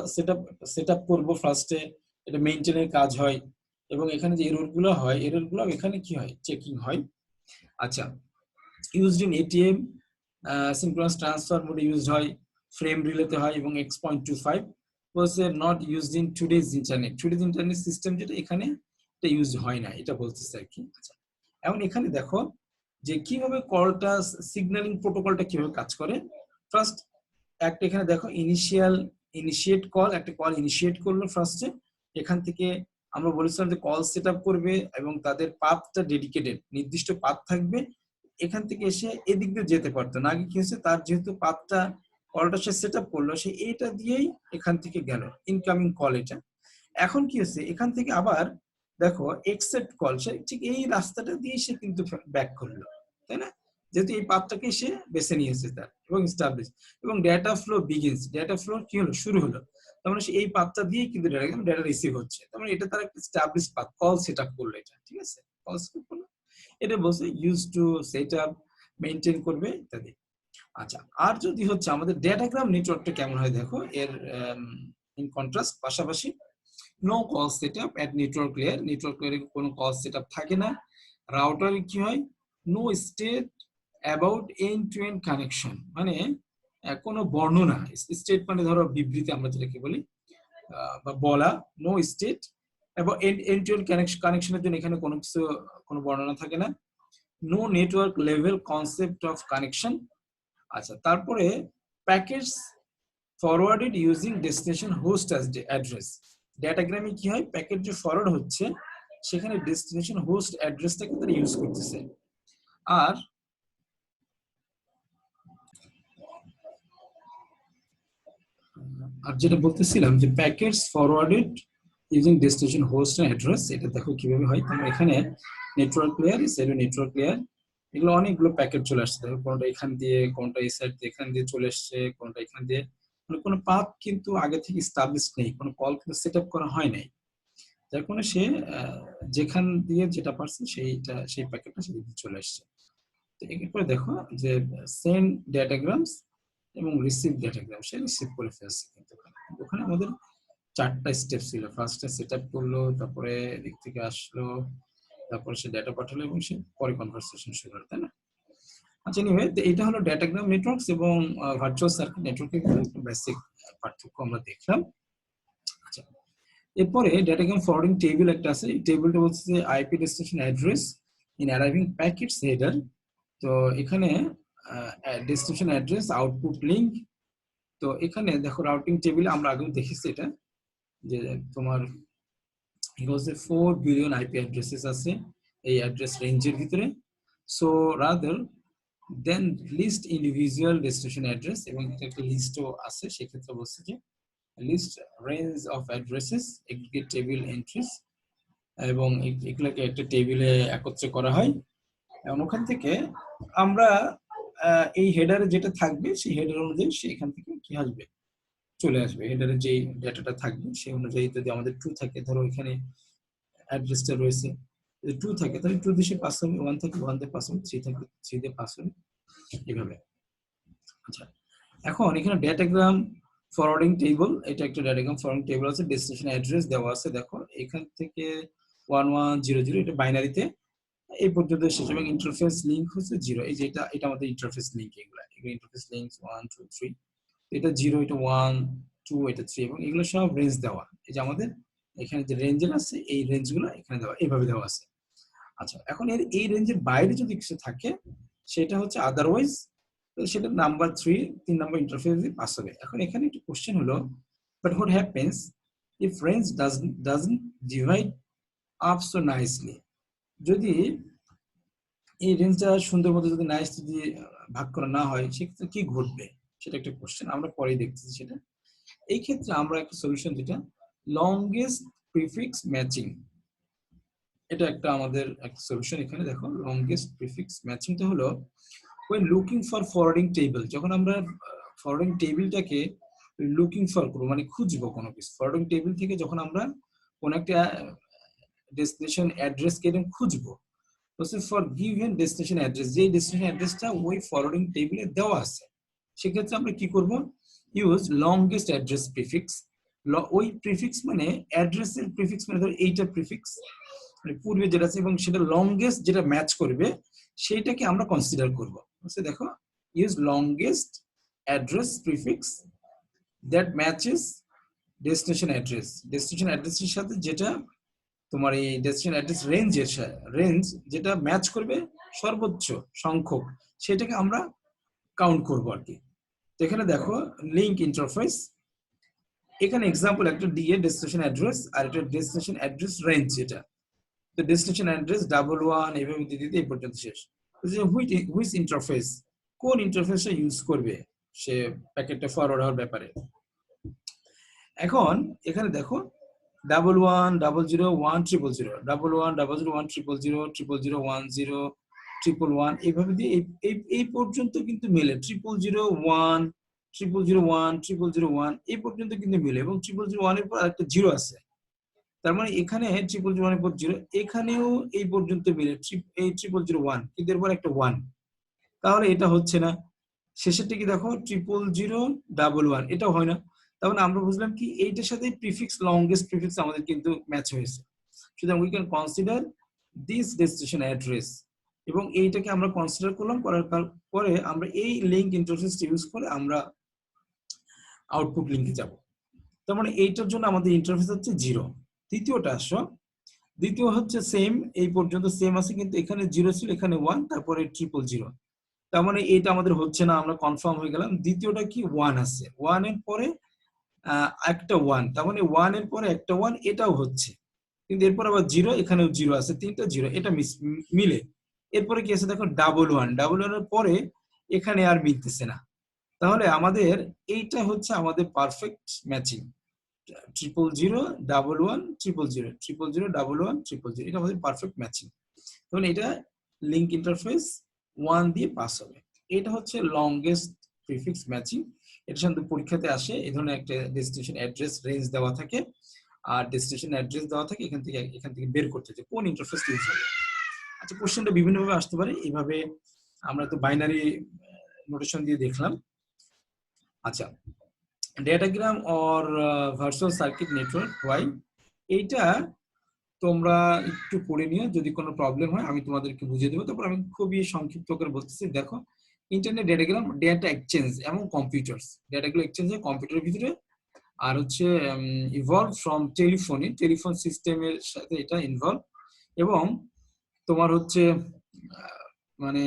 সেট আপ করবো ফার্স্টে, এটা মেইনটেইনের কাজ হয়, এবং এখানে যে এররগুলো হয়, এররগুলো এখানে কি হয়, চেকিং হয়। আচ্ছা, used in ATM synchronous transfer মোডে ইউজড হয়, ফ্রেম রিলেতে হয়, এবং X.25 বলছে not used in today's internet system, যেটা এখানে এটা ইউজ হয় না, এটা বলতেছে আর কি। আচ্ছা, এখন এখানে দেখো যে কিভাবে কলটা সিগন্যালিং প্রোটোকলটা কিভাবে কাজ করে। ফার্স্ট একটা এখানে দেখো ইনিশিয়েট কল, একটা কল ইনিশিয়েট করলো ফার্স্টে, এখান থেকে আমরা বলেছিলাম যে কল সেট আপ করবে, এবং তাদের পাথটা ডেডিকেটেড, নির্দিষ্ট পাথ থাকবে, এখান থেকে এসে এদিক দিয়ে যেতে পারতো না। আগে কি হচ্ছে, তার যেহেতু পাথটা কলটা সে সেট আপ করলো, সে এইটা দিয়েই এখান থেকে গেল ইনকামিং কল, এটা। এখন কি হচ্ছে, এখান থেকে আবার দেখো এক্সেপ্ট কল, সে ঠিক এই রাস্তাটা দিয়ে সে কিন্তু ব্যাক করলো, তাই না, যেহেতু এই পাথটাকে সে বেছে নিয়েছে তার, এবং এস্টাবলিশ, এবং data flow begins, data flow কি হলো, শুরু হলো, তার মানে সে এই পাথটা দিয়েই কিন্তু ডেটা রিসিভ হচ্ছে, তার মানে এটা তার একটা establish path, call set up করলো, এটা ঠিক আছে, কল সেট আপ করলো, এটা বলছে use to set up, maintain করবে ইত্যাদি। আচ্ছা, আর যদি হচ্ছে আমাদের ডেটাগ্রাম নেটওয়ার্কটা কেমন হয় দেখো, এর ইন কন্ট্রাস্ট, পাশাপাশি no call setup at network layer, network লেয়ারে কোনো কল সেটআপ থাকে না। রাউটারে কি হয়, no state about end to end connection, মানে কোনো বর্ণনা, স্টেট মানে ধরো বিবৃতি আমরা যেটাকে বলি বা বলা, no state about end to end কানেকশনের জন্য এখানে কোনো কিছু, কোনো বর্ণনা থাকে না। No network level concept of connection. আচ্ছা, তারপরে packets forwarded using destination host as address, ডেটাগ্রামে কি হয়, প্যাকেট যে ফরওয়ার্ড হচ্ছে সেখানে ডেস্টিনেশন হোস্ট অ্যাড্রেসটাকে তারা ইউজ করতেছে। আর যেটা বলতেছিলাম যে packets forwarded using destination host and address, এটা দেখো কিভাবে হয়। তোমরা এখানে নেটওয়ার্ক লেয়ার, সেটা নেটওয়ার্ক লেয়ার, এগুলো অনেকগুলো প্যাকেট চলে আসছে, দেখো কোনটা এখান দিয়ে, কোনটা এই সাইড দিয়ে এখান দিয়ে চলে আসছে, কোনটা এখান দিয়ে মানে কোনো পাথ কিন্তু আগে থেকে এস্টাবলিশ নেই, কোনো কল কিন্তু সেট আপ করা হয় নাই, যার কারণে সে যেখান দিয়ে যেটা পারছে সেই প্যাকেটটা সেদিকে চলে আসছে। তো এরপরে দেখো যে সেন্ড ডেটাগ্রামস এবং রিসিভ ডেটাগ্রাম, সে রিসিভ করে ফেলছে। কিন্তু ওখানে আমাদের 4টা স্টেপ ছিল। ফার্স্টে সেট আপ করলো, তারপরে দিক থেকে আসলো, তারপরে সে ডেটা পাঠালো এবং সে পরে কনভারসেশন শুরু হলো, তাই না? আচ্ছা, এনিওয়ে এটা হলো ডেটাগ্রাম নেটওয়ার্কস এবং ভার্চুয়াল সার্কিট নেটওয়ার্কের একটা বেসিক পার্থক্য আমরা দেখলাম। আচ্ছা, এরপরে ডেটাগ্রাম ফরওয়ার্ডিং টেবিল একটা আছে। এই টেবিলটা হচ্ছে যে IP destination address in arriving packets header. তো এখানে ডেস্টিনেশন অ্যাড্রেস, আউটপুট লিঙ্ক। তো এখানে দেখো রাউটিং টেবিলে আমরা আগেও দেখেছি এটা, যে তোমার হচ্ছে 4 বিলিয়ন আইপি অ্যাড্রেসেস আছে এই অ্যাড্রেস রেঞ্জের ভিতরে। So rather than list individual destination address, এবং একটা লিস্টও আছে, সেক্ষেত্রে বলছে যে list range of addresses aggregate table entries, এবং এগুলোকে একটা টেবিলে একত্রে করা হয়। এবং ওখান থেকে আমরা এই হেডারে যেটা থাকবে সেই হেডার অনুযায়ী সেখান থেকে কি আসবে, চলে আসবে। হেডারে যে ডেটাটা থাকবে সেই অনুযায়ী যদি আমাদের ট্রু থাকে, ধরো এখানে অ্যাড্রেসটা রয়েছে, যদি ট্রু থাকে তাহলে ট্রু দিয়ে পাস হবে, 1 থাকে 1 দিয়ে পাস হবে, 3 থাকে 3 দিয়ে পাস হবে, এইভাবে। আচ্ছা, এখন এখানে ডেটাগ্রাম ফরওয়ার্ডিং টেবিল, এটা একটা ডেটাগ্রাম ফরওয়ার্ডিং টেবিল আছে, ডেস্টিনেশন অ্যাড্রেস দেওয়া আছে। দেখো এখান থেকে 1100, এটা বাইনারিতে এই পর্যন্ত শেষ, এবং ইন্টারফেস লিংক হচ্ছে 0। এই যে এটা আমাদের ইন্টারফেস লিংক, এগুলো ইন্টারফেস লিংক 1 2 3, এটা 0, এটা 1 2, এটা 3, এবং এগুলো সব রেঞ্জ দেওয়া। এই যে আমাদের এখানে যে রেঞ্জের আছে এই রেঞ্জগুলো এখানে দেওয়া, এইভাবে দেওয়া আছে। আচ্ছা, এখন এই রেঞ্জের বাইরে যদি কিছু থাকে সেটা হচ্ছে আদারওয়াইজ, সেটা নাম্বার 3 নম্বর ইন্টারফেসে পাস হবে। এখন এখানে একটা কোশ্চেন হলো, but what happens if range doesn't divide up so nicely? যদি এই রেঞ্জটা সুন্দর মতো যদি নাইস যদি ভাগ করা না হয়, সেক্ষেত্রে কি ঘটবে, সেটা একটা কোশ্চেন, আমরা পরেই দেখতেছি সেটা। এই ক্ষেত্রে আমরা একটা সলিউশন, যেটা লংগেস্ট প্রিফিক্স ম্যাচিং, এটা একটা আমাদের একটা সলিউশন। এখানে দেখো লংগেস্ট প্রিফিক্স ম্যাচিংটা হলো when looking for forwarding table, যখন আমরা ফরওয়ার্ডিং টেবিলটাকে লুকিং ফর করব, মানে খুঁজবো কোনো কিছু, ফরওয়ার্ডিং টেবিল থেকে যখন আমরা কোন একটা ডেস্টিনেশন অ্যাড্রেসকে এরকম খুঁজবো, ফর গিভেন ডেস্টিনেশন অ্যাড্রেস, যে ডেস্টিনেশন অ্যাড্রেসটা ওই ফরওয়ার্ডিং টেবিলে দেওয়া আছে, সেক্ষেত্রে আমরা কি করব, ইউজ লংগেস্ট অ্যাড্রেস প্রিফিক্স। ওই প্রিফিক্স মানে অ্যাড্রেসের প্রিফিক্স, মানে ধরো এইটা প্রিফিক্স মানে পূর্বে যেটা আছে, এবং সেটা লংগেস্ট যেটা ম্যাচ করবে সেইটাকে আমরা কনসিডার করব। দেখো, use longest address prefix that matches destination address, destination অ্যাড্রেসের সাথে যেটা তোমার এই ডেস্টিনেশন অ্যাড্রেস রেঞ্জ যেটা ম্যাচ করবে সর্বোচ্চ সংখ্যক, সেটাকে আমরা কাউন্ট করব আর কি। তো এখানে দেখো লিংক ইন্টারফেস, এখানে এক্সাম্পল একটা দিয়ে ডেস্টিনেশন অ্যাড্রেস, আর এটা ডেস্টিনেশন অ্যাড্রেস রেঞ্জ, এটা তো ডেস্টিনেশন অ্যাড্রেস 11 এভাবে দিতে দিতে এই পর্যন্ত শেষ। হুইচ ইন্টারফেস, কোন ইন্টারফেসটা ইউজ করবে সে প্যাকেটটা ফরওয়ার্ড হওয়ার ব্যাপারে। এখন এখানে দেখো 1100101000 1100101000 1001000 এইভাবে দিয়ে এই পর্যন্ত কিন্তু মেলে, 0001 0001 0001 এই পর্যন্ত কিন্তু মেলে, এবং 0001 এর পর একটা জিরো আছে, তার মানে এখানে 0001 এর পর জিরো, এখানেও এই পর্যন্ত মিলে এই 0001, কিন্তু এরপর একটা 1, তাহলে এটা হচ্ছে না। শেষেরটা কি দেখো 000111, এটাও হয় না। তার মানে আমরা বুঝলাম কি এইটার সাথে প্রিফিক্স লংগেস্ট প্রিফিক্স আমাদের কিন্তু ম্যাচ হয়েছে, সুতরাং we can consider this destination address, এবং এইটাকে আমরা কনসিডার করলাম, করার পরে আমরা এই লিংক ইন্টারফেসটা ইউজ করে আমরা আউটপুট লিংকে যাব। তার মানে এইটার জন্য আমাদের ইন্টারফেস হচ্ছে 0। দ্বিতীয়টা আসো, দ্বিতীয় হচ্ছে সেম, এই পর্যন্ত সেম আছে, কিন্তু এখানে 0 ছিল, এখানে 1, তারপরে 000, তার মানে এইটা আমাদের হচ্ছে না, আমরা কনফার্ম হয়ে গেলাম। দ্বিতীয়টা কি 1 আছে, 1 এর পরে একটা 1, তার মানে 1 এর পরে একটা 1, এটাও হচ্ছে, কিন্তু এরপর আবার 0, এখানেও 0 আছে, 3টা 0, এটা মিলে। এরপরে কি আছে দেখো 11 এর পরে এখানে আর মিলতেছে না, তাহলে আমাদের এইটা হচ্ছে আমাদের পারফেক্ট ম্যাচিং, 00011000000110000, এটা আমাদের পারফেক্ট ম্যাচিং। তাহলে এটা লিংক ইন্টারফেস 1 দিয়ে পাস হবে। এটা হচ্ছে লংগেস্ট প্রিফিক্স ম্যাচিং, এটা সাধারণত পরীক্ষাতে আসে, এই ধরনের একটা ডেস্টিনেশন অ্যাড্রেস রেঞ্জ দেওয়া থাকে, আর ডেস্টিনেশন অ্যাড্রেস দেওয়া থাকে, এখান থেকে বের করতে যে কোন ইন্টারফেস ইউজ হবে। আচ্ছা, কোশ্চেনটা বিভিন্নভাবে আসতে পারে, এইভাবে আমরা তো বাইনারি নোটেশন দিয়ে দেখলাম। আচ্ছা, datagram or virtual circuit network why, এইটা তোমরা একটু পড়ে নিও, যদি কোনো প্রবলেম হয় আমি তোমাদেরকে বুঝিয়ে দেবো। তারপর আমি খুবই সংক্ষিপ্ত করে বলতেছি। দেখো, ইন্টারনেট ডেটাগ্রাম, ডেটা এক্সচেঞ্জ এবং কম্পিউটার্স, ডেটাগুলো এক্সচেঞ্জ হয় কম্পিউটারের ভিতরে, আর হচ্ছে ইভলভ ফ্রম টেলিফোন সিস্টেমের সাথে এটা ইনভলভ, এবং তোমার হচ্ছে মানে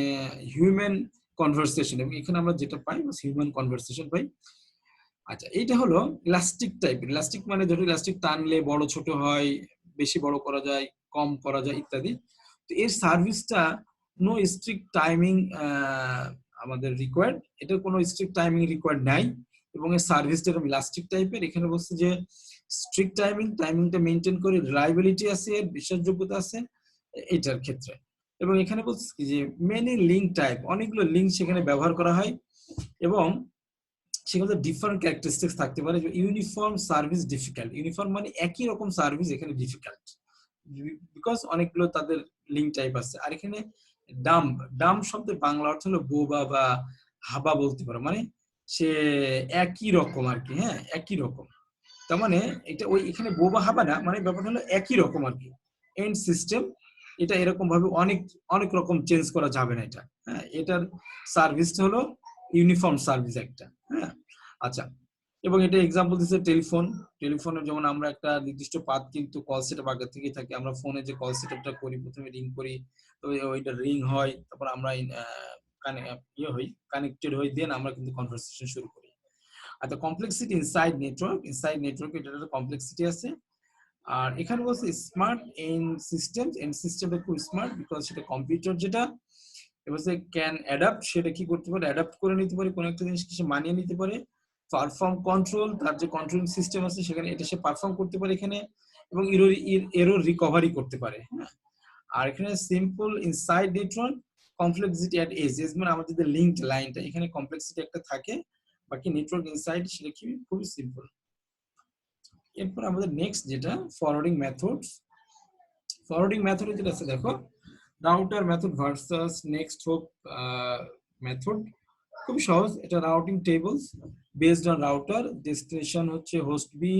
হিউম্যান কনভারসেশন, এবং এখানে আমরা যেটা পাই হিউম্যান কনভারসেশন পাই। আচ্ছা, এইটা হলো ইলাস্টিক টাইপ। ইলাস্টিক মানে ধরো ইলাস্টিক টানলে বড় ছোট হয়, বেশি বড় করা যায়, কম করা যায় ইত্যাদি। তো এর সার্ভিসটা নো স্ট্রিক্ট টাইমিং আমাদের রিকোয়ার্ড, এটার কোনো স্ট্রিক্ট টাইমিং রিকোয়ার্ড নাই, এবং এর সার্ভিসটা এরকম ইলাস্টিক টাইপের। এখানে বলছে যে স্ট্রিক্ট টাইমিংটা মেনটেন করে, রিলায়েবিলিটি আছে, বিশ্বাসযোগ্যতা আছে এটার ক্ষেত্রে। এবং এখানে বলছে কি যে মেনি লিঙ্ক টাইপ, অনেকগুলো লিঙ্ক সেখানে ব্যবহার করা হয়, এবং সেখানে ডিফারেন্ট ক্যারেক্টারিস্টিক্স থাকতে পারে। ইউনিফর্ম সার্ভিস ডিফিকাল্ট, ইউনিফর্ম মানে একই রকম সার্ভিস এখানে ডিফিকাল্ট, বিকজ অনেকগুলো তাদের লিঙ্ক টাইপ আছে। আর এখানে ডাম্প শব্দের বাংলা অর্থ হলো বোবা বা হাবা বলতে পারো, মানে সে একই রকম আর কি, হ্যাঁ একই রকম। তার মানে এটা ওই এখানে বোবা হাবা না, মানে ব্যাপারটা হলো একই রকম আর কি। এন্ড সিস্টেম এটা এরকম ভাবে অনেক অনেক রকম চেঞ্জ করা যাবে না এটা, হ্যাঁ। এটার সার্ভিসটা হলো ইউনিফর্ম সার্ভিস একটা, হ্যাঁ। আচ্ছা, এবং এটা এক্সাম্পল দিচ্ছে টেলিফোনের, যেমন আমরা একটা নির্দিষ্ট পাথ কিন্তু কল সেটআপ আগে থেকেই থাকে। আমরা ফোনে যে কল সেটআপটা করি, প্রথমে রিং করি, তো ওইটা রিং হয়, তারপর আমরা কানেক্টেড হই, দেন আমরা কিন্তু কনভারসেশন শুরু করি। আচ্ছা, কমপ্লেক্সিটি ইনসাইড নেটওয়ার্ক, এটা একটা কমপ্লেক্সিটি আছে। আর এখানে বলছে স্মার্ট ইন সিস্টেমস, এন্ড সিস্টেমটা খুব স্মার্ট, বিকজ সেটা কম্পিউটার, যেটা এবার ক্যান অ্যাডাপ্ট, সেটা কি করতে পারে, অ্যাডাপ্ট করে নিতে পারে, কোনো একটা জিনিসকে সে মানিয়ে নিতে পারে। পারফর্ম কন্ট্রোল, তার যে কন্ট্রোলিং সিস্টেম আছে সেখানে এটা সে পারফর্ম করতে পারে এখানে, এবং এরর রিকভারি করতে পারে, হ্যাঁ। আর এখানে simple inside network, complexity at edges, মানে আমাদের যে লিঙ্কড লাইনটা এখানে কমপ্লেক্সিটি একটা থাকে, বাকি নেটওয়ার্ক ইনসাইড সেটা কি খুবই সিম্পল। এরপর আমাদের নেক্সট যেটা ফরওয়ার্ডিং মেথড যেটা আছে, দেখো router method versus next hop method, খুব সহজ। এটা routing tables based on router, destination হচ্ছে host B,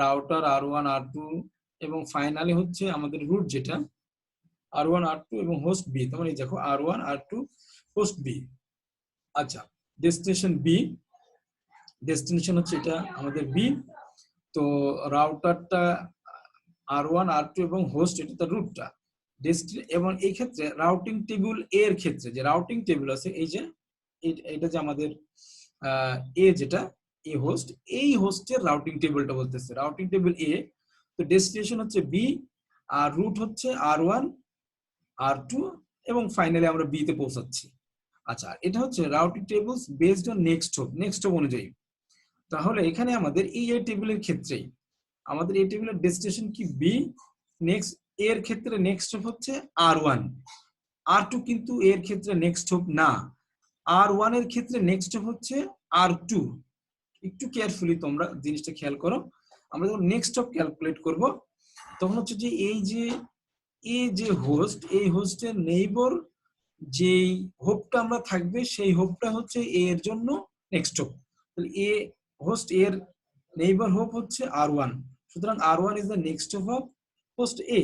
router R1 R2, এবং ফাইনালি হচ্ছে আমাদের রুট যেটা R1 R2 এবং হোস্ট বি। তার মানে দেখো R1 R2 হোস্ট বি। আচ্ছা, ডেস্টিনেশন হচ্ছে এটা আমাদের বি, তো রাউটারটা R1 R2 এবং হোস্ট এটা তার রুটটা। এবং এই ক্ষেত্রে রাউটিং টেবিল এর ক্ষেত্রে যে রাউটিং টেবিল আছে, এই যে এটা যে আমাদের এ, যেটা এ হোস্ট, এই হোস্টের রাউটিং টেবিলটা বলতেছে রাউটিং টেবিল এ। তো ডেস্টিনেশন হচ্ছে বি, আর রুট হচ্ছে R1 R2, এবং ফাইনালি আমরা বি তে পৌঁছাচ্ছি। আচ্ছা, এটা হচ্ছে routing tables based on next hope অনুযায়ী। তাহলে এখানে আমাদের এই টেবিলের ক্ষেত্রেই আমাদের এই টেবিলের ডেস্টিনেশন কি বি, নেক্সট এর ক্ষেত্রে নেক্সট হোপ হচ্ছে R1, R2 কিন্তু এর ক্ষেত্রে নেক্সট হোপ না, R1 এর ক্ষেত্রে নেক্সট হোপ হচ্ছে R2। একটু কেয়ারফুলি তোমরা জিনিসটা খেয়াল করো। আমরা যখন নেক্সট হোপ ক্যালকুলেট করব, তখন হচ্ছে যে এই যে হোস্ট, এই হোস্টের নেইবর যেই হোপটা আমরা থাকবে, সেই হোপটা হচ্ছে এর জন্য নেক্সট হোপ। তাহলে এ হোস্ট এর নেইবার হোপ হচ্ছে R1, সুতরাং R1 is the next hop of host A.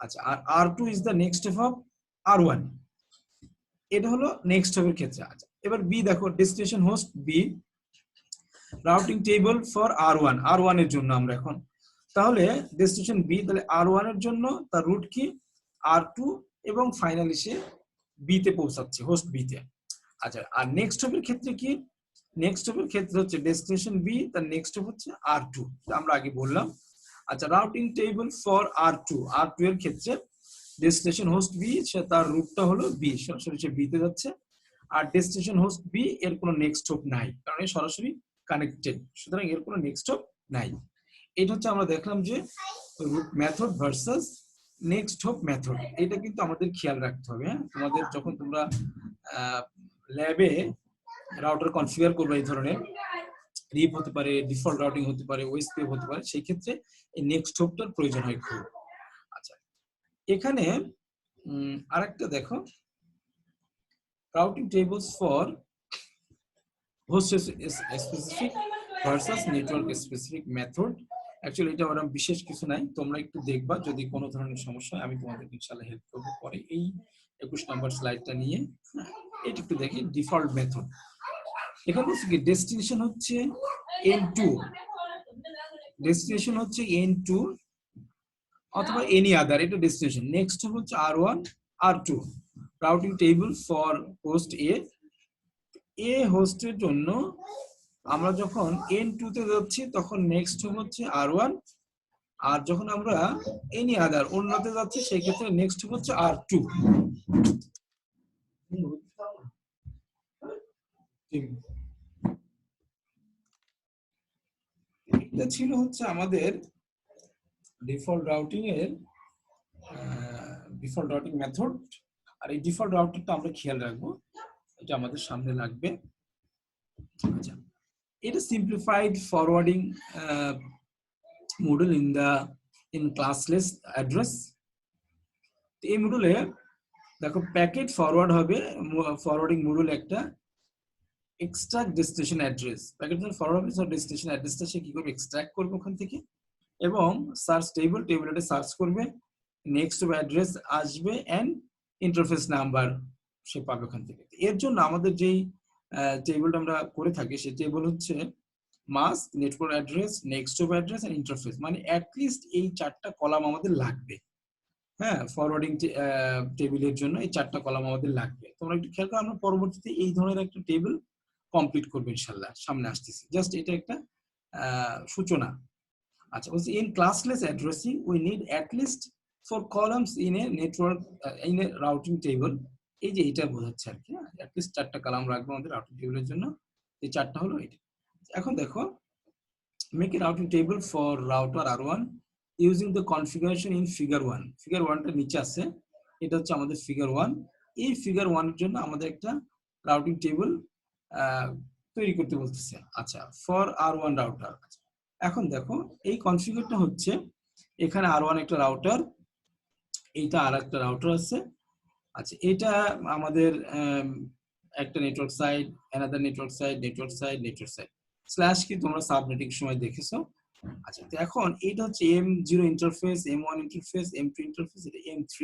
আচ্ছা, আর R2 is the next hop of R1। এটা হলো নেক্সট হোপের ক্ষেত্রে। আচ্ছা, এবার বি দেখো, destination host B, routing table for R1 এর জন্য আমরা এখন, তাহলে ডেস্টিনেশন বি, তাহলে R1 এর জন্য তার রুট কি R2, এবং ফাইনালি সে বি তে পৌঁছাচ্ছে, হোস্ট বি তে। আচ্ছা, আর নেক্সট হোপের ক্ষেত্রে কি, নেক্সট হোপের ক্ষেত্রে হচ্ছে ডেস্টিনেশন বি, তার নেক্সট হোপ হচ্ছে R2, আমরা আগে বললাম। আচ্ছা, রাউটিং টেবিল ফর R2 এর ক্ষেত্রে ডেস্টিনেশন হোস্ট বি, সে তার রুটটা হলো বি, সরাসরি সে বি তে যাচ্ছে। আর ডেস্টিনেশন হোস্ট বি এর কোনো নেক্সট হোপ নাই, কারণ এই সরাসরি কানেক্টেড, সুতরাং এর কোনো নেক্সট হোপ নাই। এটা হচ্ছে আমরা দেখলাম যে route method versus next hop method. এটা কিন্তু আমাদের খেয়াল রাখতে হবে, হ্যাঁ। তোমাদের যখন তোমরা ল্যাবে রাউটার কনফিগার করবে এই ধরনের, রিপ হতে পারে, ডিফল্ট রাউটিং হতে পারে, ওএসপি হতে পারে, সেই ক্ষেত্রে এই নেক্সট হপটার প্রয়োজন হয় খুব। আচ্ছা, এখানে আরেকটা দেখো, routing tables for host specific versus network specific method. Actually এটা ওরকম বিশেষ কিছু নাই, তোমরা একটু দেখবা, যদি কোনো ধরনের সমস্যা হয় আমি তোমাদের ইনশাআল্লাহ হেল্প করবো পরে এই 21 নম্বর স্লাইডটা নিয়ে। এটা একটু দেখি ডিফল্ট মেথড। এখানে হচ্ছে কি ডেস্টিনেশন হচ্ছে N2, ডেস্টিনেশন হচ্ছে N2 অথবা এনি আদার, এটা ডেস্টিনেশন। নেক্সট হচ্ছে R1 R2 routing table for host A হোস্টের জন্য আমরা যখন N2 তে যাচ্ছি তখন নেক্সট হচ্ছে R1, আর যখন আমরা এনি আদার অন্যতে যাচ্ছি সেই ক্ষেত্রে নেক্সট হচ্ছে R2। এটা ছিল হচ্ছে আমাদের ডিফল্ট রাউটিং এর ডিফল্ট রাউটিং মেথড। আর এই ডিফল্ট রাউটারটা আমরা খেয়াল রাখবো, এটা আমাদের সামনে লাগবে। আচ্ছা, এটা simplified forwarding model in classless address. এই মডেলে দেখো প্যাকেট ফরওয়ার্ড হবে, ফরওয়ার্ডিং মডেল একটা extract destination address, packet forward হবে ডেস্টিনেশন অ্যাড্রেসটা সে কি করবে, এক্সট্রাক্ট করবে ওখান থেকে, এবং সার্চ টেবিলটা সার্চ করবে, নেক্সট অ্যাড্রেস আসবে এন্ড ইন্টারফেস নাম্বার সে পাবে ওখান থেকে। এর জন্য আমাদের যেই টেবিলটা আমরা করে থাকি সেই টেবিল হচ্ছে mask, network address, next address and interface, মানে অ্যাটলিস্ট এই 4টা কলাম আমাদের লাগবে। হ্যাঁ, ফরওয়ার্ডিং টেবিলের জন্য এই 4টা কলাম আমাদের লাগবে। তোমরা একটু খেয়াল করো, আমরা পরবর্তীতে এই ধরনের একটা টেবিল কমপ্লিট করবো ইনশাআল্লাহ, সামনে আসতেছি। জাস্ট এটা একটা সূচনা। আচ্ছা, বলছি in classless addressing we need at least 4 columns in a network in a routing table. এই যে এটা বোঝাচ্ছে আর কি, অ্যাট লিস্ট 4টা কলাম রাখবো আমাদের রাউটিং টেবিলের জন্য। এই 4টা হলো এটা। এখন দেখো, make a routing table for router R1 using the configuration in figure 1। Figure 1টা নিচে আছে, এটা হচ্ছে আমাদের ফিগার 1। এই ফিগার 1 এর জন্য আমাদের একটা রাউটিং টেবিল তৈরি করতে বলতেছে। আচ্ছা, ফর R1 রাউটার। এখন দেখো এই কনফিগারটা হচ্ছে, এখানে R1 একটা রাউটার, এইটা আর একটা রাউটার আছে। আচ্ছা, এটা আমাদের একটা network side, another network side, network side, network side, slash কি তোমরা সাবনেটিং সময় দেখেছো। আচ্ছা, তো এখন এটা হচ্ছে M0 interface, M1 interface, M2 interface, এটা M3,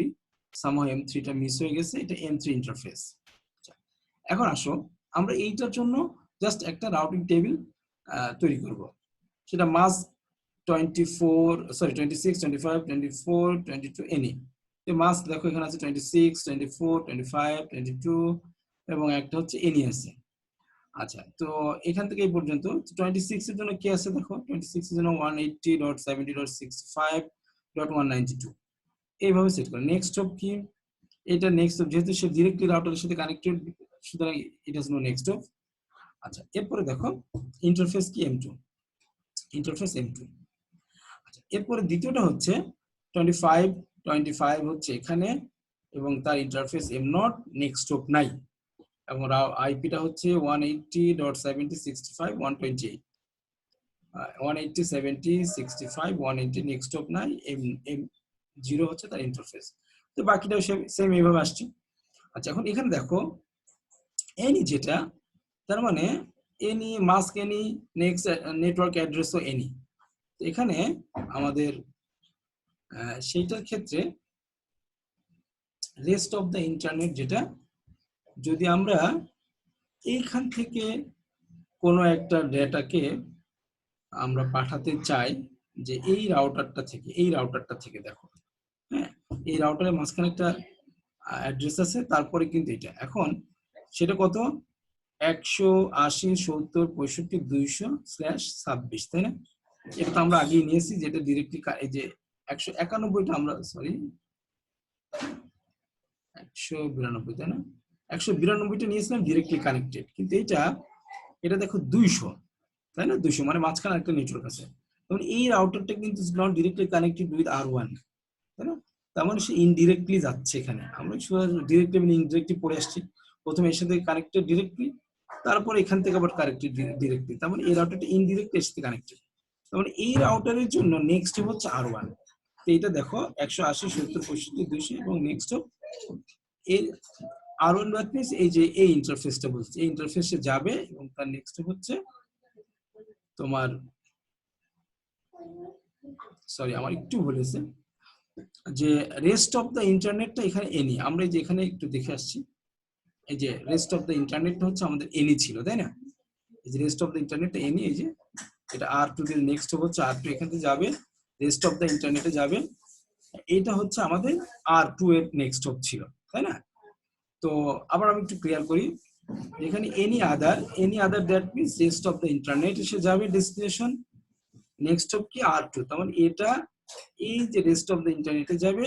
সামহাও M3টা মিস হয়ে গেছে, এটা M3 ইন্টারফেস। এখন আসো আমরা এইটার জন্য জাস্ট একটা রাউটিং টেবিল তৈরি করব, সেটা মাস্ক 26, 25, 24, 22 এনি। মাস্ক দেখো এখানে আছে 26, 24, 25, 22 এবং একটা হচ্ছে এনি আছে। আচ্ছা, তো এখান থেকে এই পর্যন্ত 26 এর জন্য কি আছে দেখো, 26 এর জন্য 180.70.65.192 এইভাবে সেট করে। নেক্সট অফ কি, এটা নেক্সট অফ যেহেতু সে ডিরেক্টলি রাউটারের সাথে কানেক্টেড, সুতরাং it has no next hop. আচ্ছা, এরপরে দেখো ইন্টারফেস কি M2, ইন্টারফেস M2। আচ্ছা, এরপরে দ্বিতীয়টা হচ্ছে 25 হচ্ছে এখানে এবং তার ইন্টারফেস M0, নেক্সট অফ নাই, এবং আইপিটা হচ্ছে 180.70.65.128, 180.70.65.180, নেক্সট অফ নাই, M0 হচ্ছে তার ইন্টারফেস। তো বাকিটাও সেম এইভাবে আসছে। আচ্ছা, এখন এখানে দেখো এনি যেটা, তার মানে any mask, any next network অ্যাড্রেসও এনি। এখানে আমাদের সেইটার ক্ষেত্রে রেস্ট অফ দ্য ইন্টারনেট, যেটা যদি আমরা এইখান থেকে কোনো একটা ডেটাকে আমরা পাঠাতে চাই, যে এই রাউটারটা থেকে দেখো, হ্যাঁ, এই রাউটারের মাঝখানে একটা অ্যাড্রেস আছে, তারপরে কিন্তু এটা এখন সেটা কত 180.70.65.200/26, তাই না? এটা তো আমরা আগেই নিয়েছি, যেটা ডিরেক্টলি এই যে 191টা আমরা সরি 192, তাই না, 192টা নিয়েছিলাম ডিরেক্টলি কানেক্টেড, কিন্তু এটা দেখো 200, তাই না, 200 মানে মাঝখানে একটা নেটওয়ার্ক আছে। তখন এই রাউটারটা কিন্তু not directly connected with R1, তাই না? তার মানে সে ইনডিরেক্টলি যাচ্ছে। এখানে আমরা ডিরেক্টলি এবং ইনডিরেক্টলি পড়ে আসছি। প্রথমে এর সাথে কানেক্টেড ডিরেক্টলি, তারপর এখান থেকে আবার কানেক্টেড ডিরেক্টলি, তার মানে এই রাউটারটা ইনডিরেক্ট এর সাথে কানেক্টেড। তার মানে এই রাউটারের জন্য নেক্সট হচ্ছে R1। তো এটা দেখো 180 70 65 200 এবং নেক্সট এর R1 বাদ মিনস এই যে এই ইন্টারফেসটা বলছে, এই ইন্টারফেসে যাবে এবং তার নেক্সট হচ্ছে তোমার, সরি আমার একটু ভুল হয়েছে, যে রেস্ট অফ দ্য ইন্টারনেটটা এখানে এনি, আমরা যে এখানে একটু দেখে আসছি, এই যে রেস্ট অফ দ্য ইন্টারনেটটা হচ্ছে আমাদের এনি ছিল, তাই না? এই যে রেস্ট অফ দ্য ইন্টারনেটটা এনি, এই যে এটা R2 দিয়ে নেক্সট হচ্ছে R2 এখান থেকে যাবে, রেস্ট অফ দ্য ইন্টারনেটে যাবে, এটা হচ্ছে আমাদের R2 এর নেক্সট হপ ছিল, তাই না? তো আবার আমি একটু ক্লিয়ার করি, এখানে any other that means rest of the internet এসে যাবে ডেস্টিনেশন, নেক্সট হপ কি R2, তার মানে এটা এই যে রেস্ট অফ দ্য ইন্টারনেটে যাবে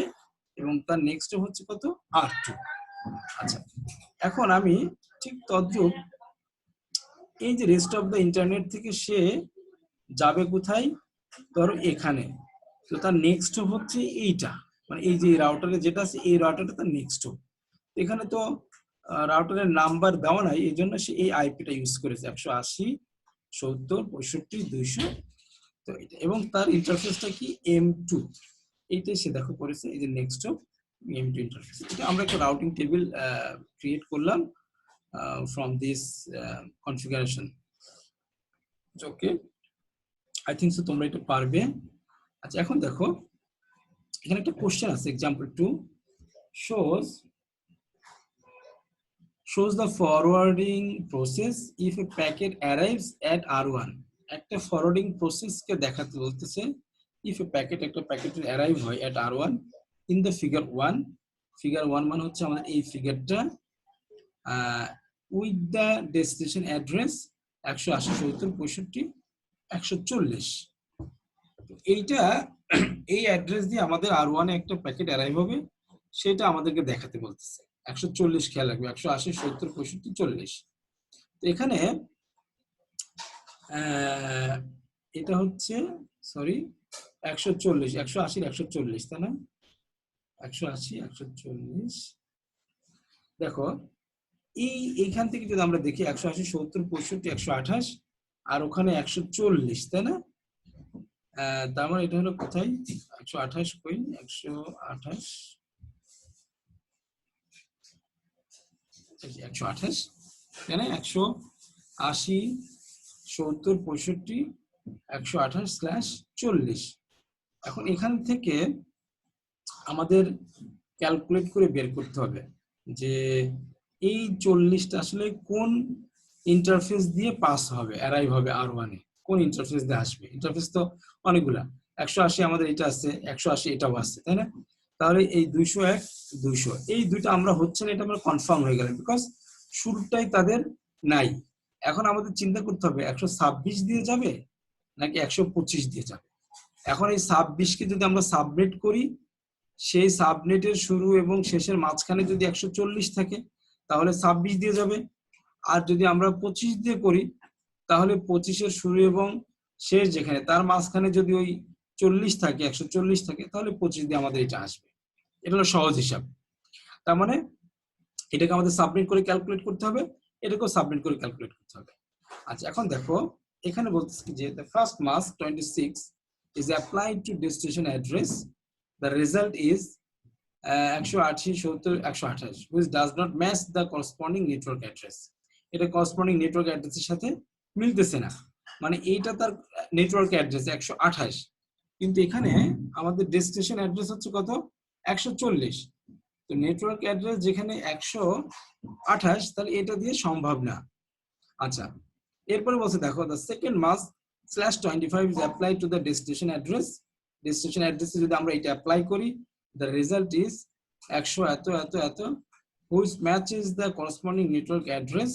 এবং তার নেক্সট হচ্ছে কত R2। আচ্ছা, এখন আমি ঠিক তদ্রূপ এই যে রেস্ট অফ দ্য ইন্টারনেট থেকে সে যাবে কোথায়, ধরো এখানে, তো তার নেক্সট হচ্ছে এইটা, মানে এই যে রাউটারে যেটা আছে এই রাউটারটা তার নেক্সট। এখানে তো রাউটারের নাম্বার দেওয়া নাই, এই জন্য সে এই আইপিটা ইউজ করেছে 180 70 65 200। তো এটা এবং তার ইন্টারফেসটা কি M2, এইটাই সে দেখো করেছে, এই যে নেক্সট M2 ইন্টারফেস। এটা আমরা একটা রাউটিং টেবিল ক্রিয়েট করলাম from this configuration. Okay, I think so তোমরা এটা পারবে। আচ্ছা, এখন দেখো এখানে একটা কোশ্চেন আছে, example 2 shows the forwarding process if a packet arrives at R1। একটা ফরওয়ার্ডিং প্রসেস কে দেখাতে বলতেছে, if a packet, একটা প্যাকেটের অ্যারাইভ হয় at R1 in the figure 1, figure 1 মানে হচ্ছে আমাদের এই ফিগারটা, with the destination address 180 70 65 140। এইটা এই অ্যাড্রেস দিয়ে আমাদের R1 এ একটা প্যাকেট অ্যারাইভ হবে, সেটা আমাদেরকে দেখাতে বলতেছে। 140 খেয়াল রাখবে, 180 70 65 40। তো এখানে এটা হচ্ছে সরি 140 180 140, তাই না? 180 140, দেখো এইখান থেকে যদি আমরা দেখি 180 70 65 128 আর ওখানে 140, তাই না? তার মানে এটা হলো কোথায় 128 কই 128 128, তাই না? 180 70 65 128/40। এখন এখান থেকে আমাদের ক্যালকুলেট করে বের করতে হবে যে এই 40টা আসলে কোন ইন্টারফেস দিয়ে পাস হবে, অ্যারাইভ হবে R1 এ, কোন ইন্টারফেস দিয়ে আসবে। ইন্টারফেস তো অনেকগুলা, 180 আমাদের এটা আছে, 180 এটাও আছে, তাই না? তাহলে এই 201 200 এই দুইটা আমরা হচ্ছে না, এটা আমরা কনফার্ম হয়ে গেল, বিকজ শুরুটাই তাদের নাই। এখন আমাদের চিন্তা করতে হবে 126 দিয়ে যাবে নাকি 125 দিয়ে যাবে। এখন এই 26 কে যদি আমরা সাবনেট করি, সেই সাবনেটের শুরু এবং শেষের মাঝখানে যদি 140 থাকে তাহলে 26 দিয়ে যাবে, আর যদি আমরা 25 দিয়ে করি তাহলে 25-এর শুরু এবং শেষ যেখানে তার মাঝখানে যদি ওই 40 থাকে 140 থাকে তাহলে 25 দিয়ে আমাদের এটা আসবে। এটা হলো সহজ হিসাব। তার মানে এটাকে আমাদের সাবমিট করে ক্যালকুলেট করতে হবে, এটাকেও সাবমিট করে ক্যালকুলেট করতে হবে। আচ্ছা, এখন দেখো এখানে বলতেছে যে the first mask 26 is applied to destination address, the result is 180 70 128 which does not match the corresponding network address। এটা করসপন্ডিং নেটওয়ার্ক অ্যাড্রেসের সাথে মিলতেছে না, মানে এইটা তার নেটওয়ার্ক অ্যাড্রেস 128, কিন্তু এখানে আমাদের ডেস্টিনেশন অ্যাড্রেস হচ্ছে কত 140। তো নেটওয়ার্ক অ্যাড্রেস যেখানে 128, তাহলে এটা দিয়ে সম্ভব না। আচ্ছা, এরপরে বলছে দেখো the second mask /25 is applied to the destination address। Destination অ্যাড্রেসে যদি আমরা এটা অ্যাপ্লাই করি, the result is 100 এত এত এত which matches the corresponding network address,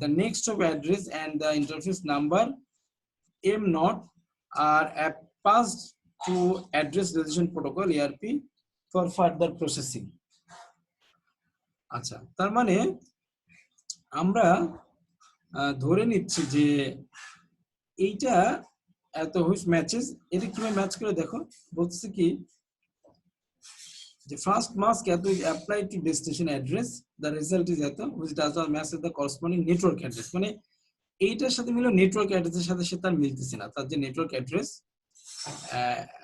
the next of address and the interface number M0 are passed to address resolution protocol ARP for further processing। আচ্ছা, তার মানে আমরা ধরে নিচ্ছি যে এইটা এত হুইচ ম্যাচেস, এটা কিভাবে ম্যাচ করে দেখো, বলছে কি The first mask is applied to destination address. The result is এত which does not match the corresponding network address. মানে এইটার সাথে মিলে নেটওয়ার্ক অ্যাড্রেসের সাথে সে তার মিলতেছে না। তার যে নেটওয়ার্ক অ্যাড্রেস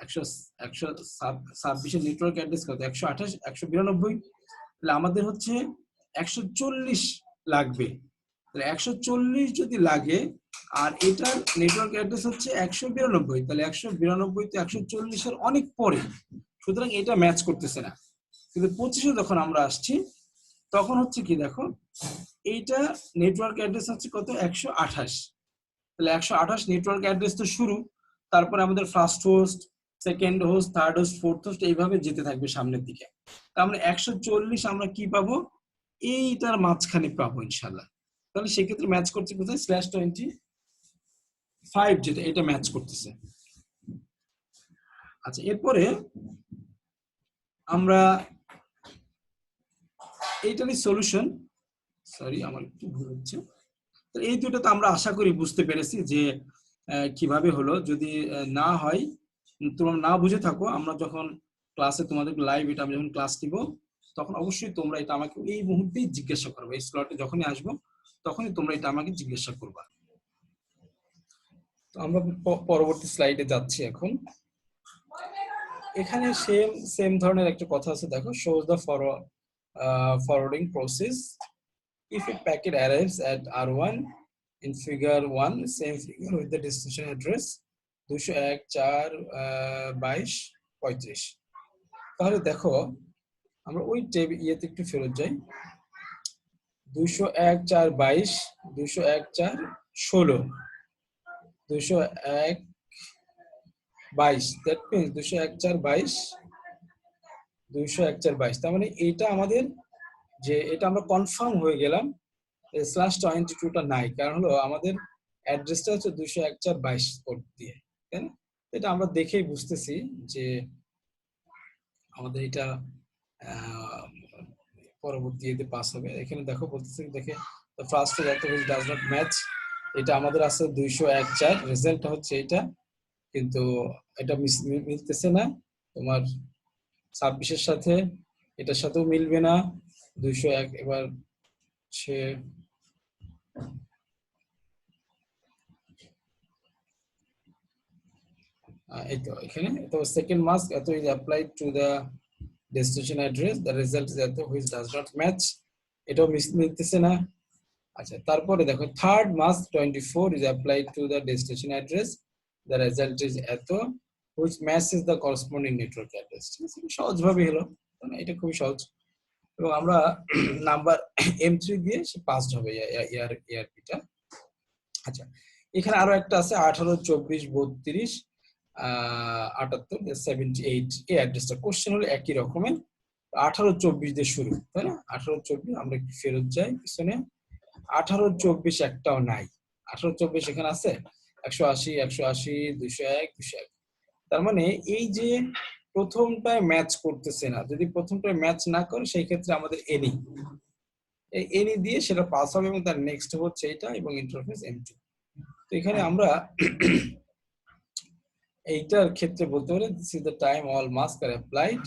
126 নেটওয়ার্ক অ্যাড্রেস কত 128 192, তাহলে আমাদের হচ্ছে 140 লাগবে। তাহলে 140 যদি লাগে আর এটার নেটওয়ার্ক অ্যাড্রেস হচ্ছে 192, তাহলে 192 তে 140 এর অনেক পরে, সুতরাং এটা ম্যাচ করতেছে না। কিন্তু 25 যখন আমরা আসছি তখন হচ্ছে কি দেখো এইটা নেটওয়ার্ক অ্যাড্রেস হচ্ছে কত 128, তাহলে 128 নেটওয়ার্ক অ্যাড্রেস তো শুরু, তারপরে আমাদের first host, second host, third host, fourth host এইভাবে যেতে থাকবে সামনের দিকে। তার মানে 140 আমরা কি পাবো এইটার মাঝখানে পাবো ইনশাআল্লাহ। তাহলে সেক্ষেত্রে ম্যাচ করছে কোথায় /25 যেটা এটা ম্যাচ করতেছে। আচ্ছা এরপরে আমরা এইটারই সলিউশন, সরি আমার একটু ভুল হচ্ছে। তো এই দুটো তো আমরা আশা করি বুঝতে পেরেছি যে কিভাবে হলো। যদি না হয় তোমরা না বুঝে থাকো, আমরা যখন ক্লাসে তোমাদের লাইভ এটা আমি যখন ক্লাস নিব তখন অবশ্যই তোমরা এটা আমাকে এই মুহূর্তেই জিজ্ঞাসা করবে। এই স্লটে যখনই আসবো তখনই তোমরা এটা আমাকে জিজ্ঞাসা করবা। তো আমরা পরবর্তী স্লাইডে যাচ্ছি এখন। এখানে সেম ধরনের একটা কথা আছে দেখো, shows the forwarding process if a packet arrives at R1 in figure 1, same figure with the destination address 201.4.22.35। তাহলে দেখো আমরা ওই ইয়েতে একটু ফেরত যাই, 201.4.22, 201.4.16, 201.22, that means 201.4.22, 201.4.22। তার মানে এইটা আমাদের যে এটা আমরা কনফার্ম হয়ে গেলাম /22টা নাই, কারণ হলো আমাদের অ্যাড্রেসটা হচ্ছে 201.4.22 কোড দিয়ে, তাই না? এটা আমরা দেখেই বুঝতেছি যে আমাদের এটা পরবর্তী এতে পাস হবে। এখানে দেখো বলতেছে, দেখে the first that which does not match, এটা আমাদের আছে 201.4, রেজাল্টটা হচ্ছে এটা, কিন্তু এটা মিলতেছে না তোমার 26 এর সাথে, এটার সাথেও মিলবে না 201। এবার সে এই তো এখানে তো সেকেন্ড মাস্ক এত is applied to the destination address, the result is এত which does not match, এটাও মিলতেছে না। আচ্ছা তারপরে দেখো third mask 24 is applied to the destination address, the result is এত which matches the corresponding network address। সহজভাবে হলো, এটা খুবই সহজ, এবং আমরা নাম্বার M3 দিয়ে সে পাসড হবে ERP-টা। আচ্ছা এখানে আরো একটা আছে 18, 24, 32, 78, 78, এই অ্যাড্রেসটা কোশ্চেন হলো একই রকমের 18, 24 দিয়ে শুরু, তাই না? 18, 24 আমরা একটু ফেরত যাই পিছনে, 18, 24 একটাও নাই। 18, 24 এখানে আছে 180, 180, 201, 201। তার মানে এই যে প্রথমটায় ম্যাচ করতেছে না, যদি প্রথমটায় ম্যাচ না করে সেই ক্ষেত্রে আমাদের এনি দিয়ে সেটা পাস হবে, এবং তার নেক্সট হচ্ছে এটা, এবং ইন্টারফেস M2। তো এখানে আমরা এইটার ক্ষেত্রে বলতে পারি this is the time all masks are applied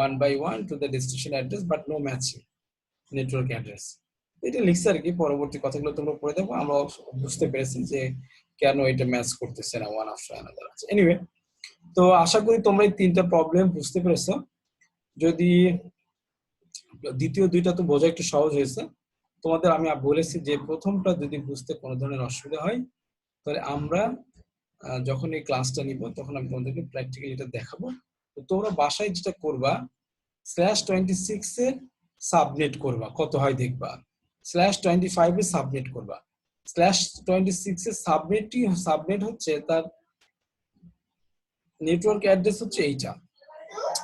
one by one to the destination address but no matching network address। এটা লিখছে আর কি, পরবর্তী কথাগুলো তোমরা পড়ে দেখো, আমরা বুঝতে পেরেছি যে কেন এটা ম্যাচ করতেছে না ওয়ান আফটার অ্যানাদার। এনিওয়ে, তো আশা করি তোমরা এই তিনটা প্রবলেম বুঝতে পেরেছো। যদি দ্বিতীয় দুইটা তো বোঝা একটু সহজ হয়েছে তোমাদের, আমি বলেছি যে প্রথমটা যদি বুঝতে কোনো ধরনের অসুবিধা হয় তাহলে আমরা যখন এই ক্লাসটা নিব তখন আমি তোমাদেরকে প্র্যাকটিক্যালি এটা দেখাবো। তো তোমরা বাসায় যেটা করবা /26 এ সাবমিট করবা, কত হয় দেখবা, /25 এ সাবমিট করবা। /26 এ সাবমিট হচ্ছে তার নেটওয়ার্ক অ্যাড্রেস হচ্ছে এইটা।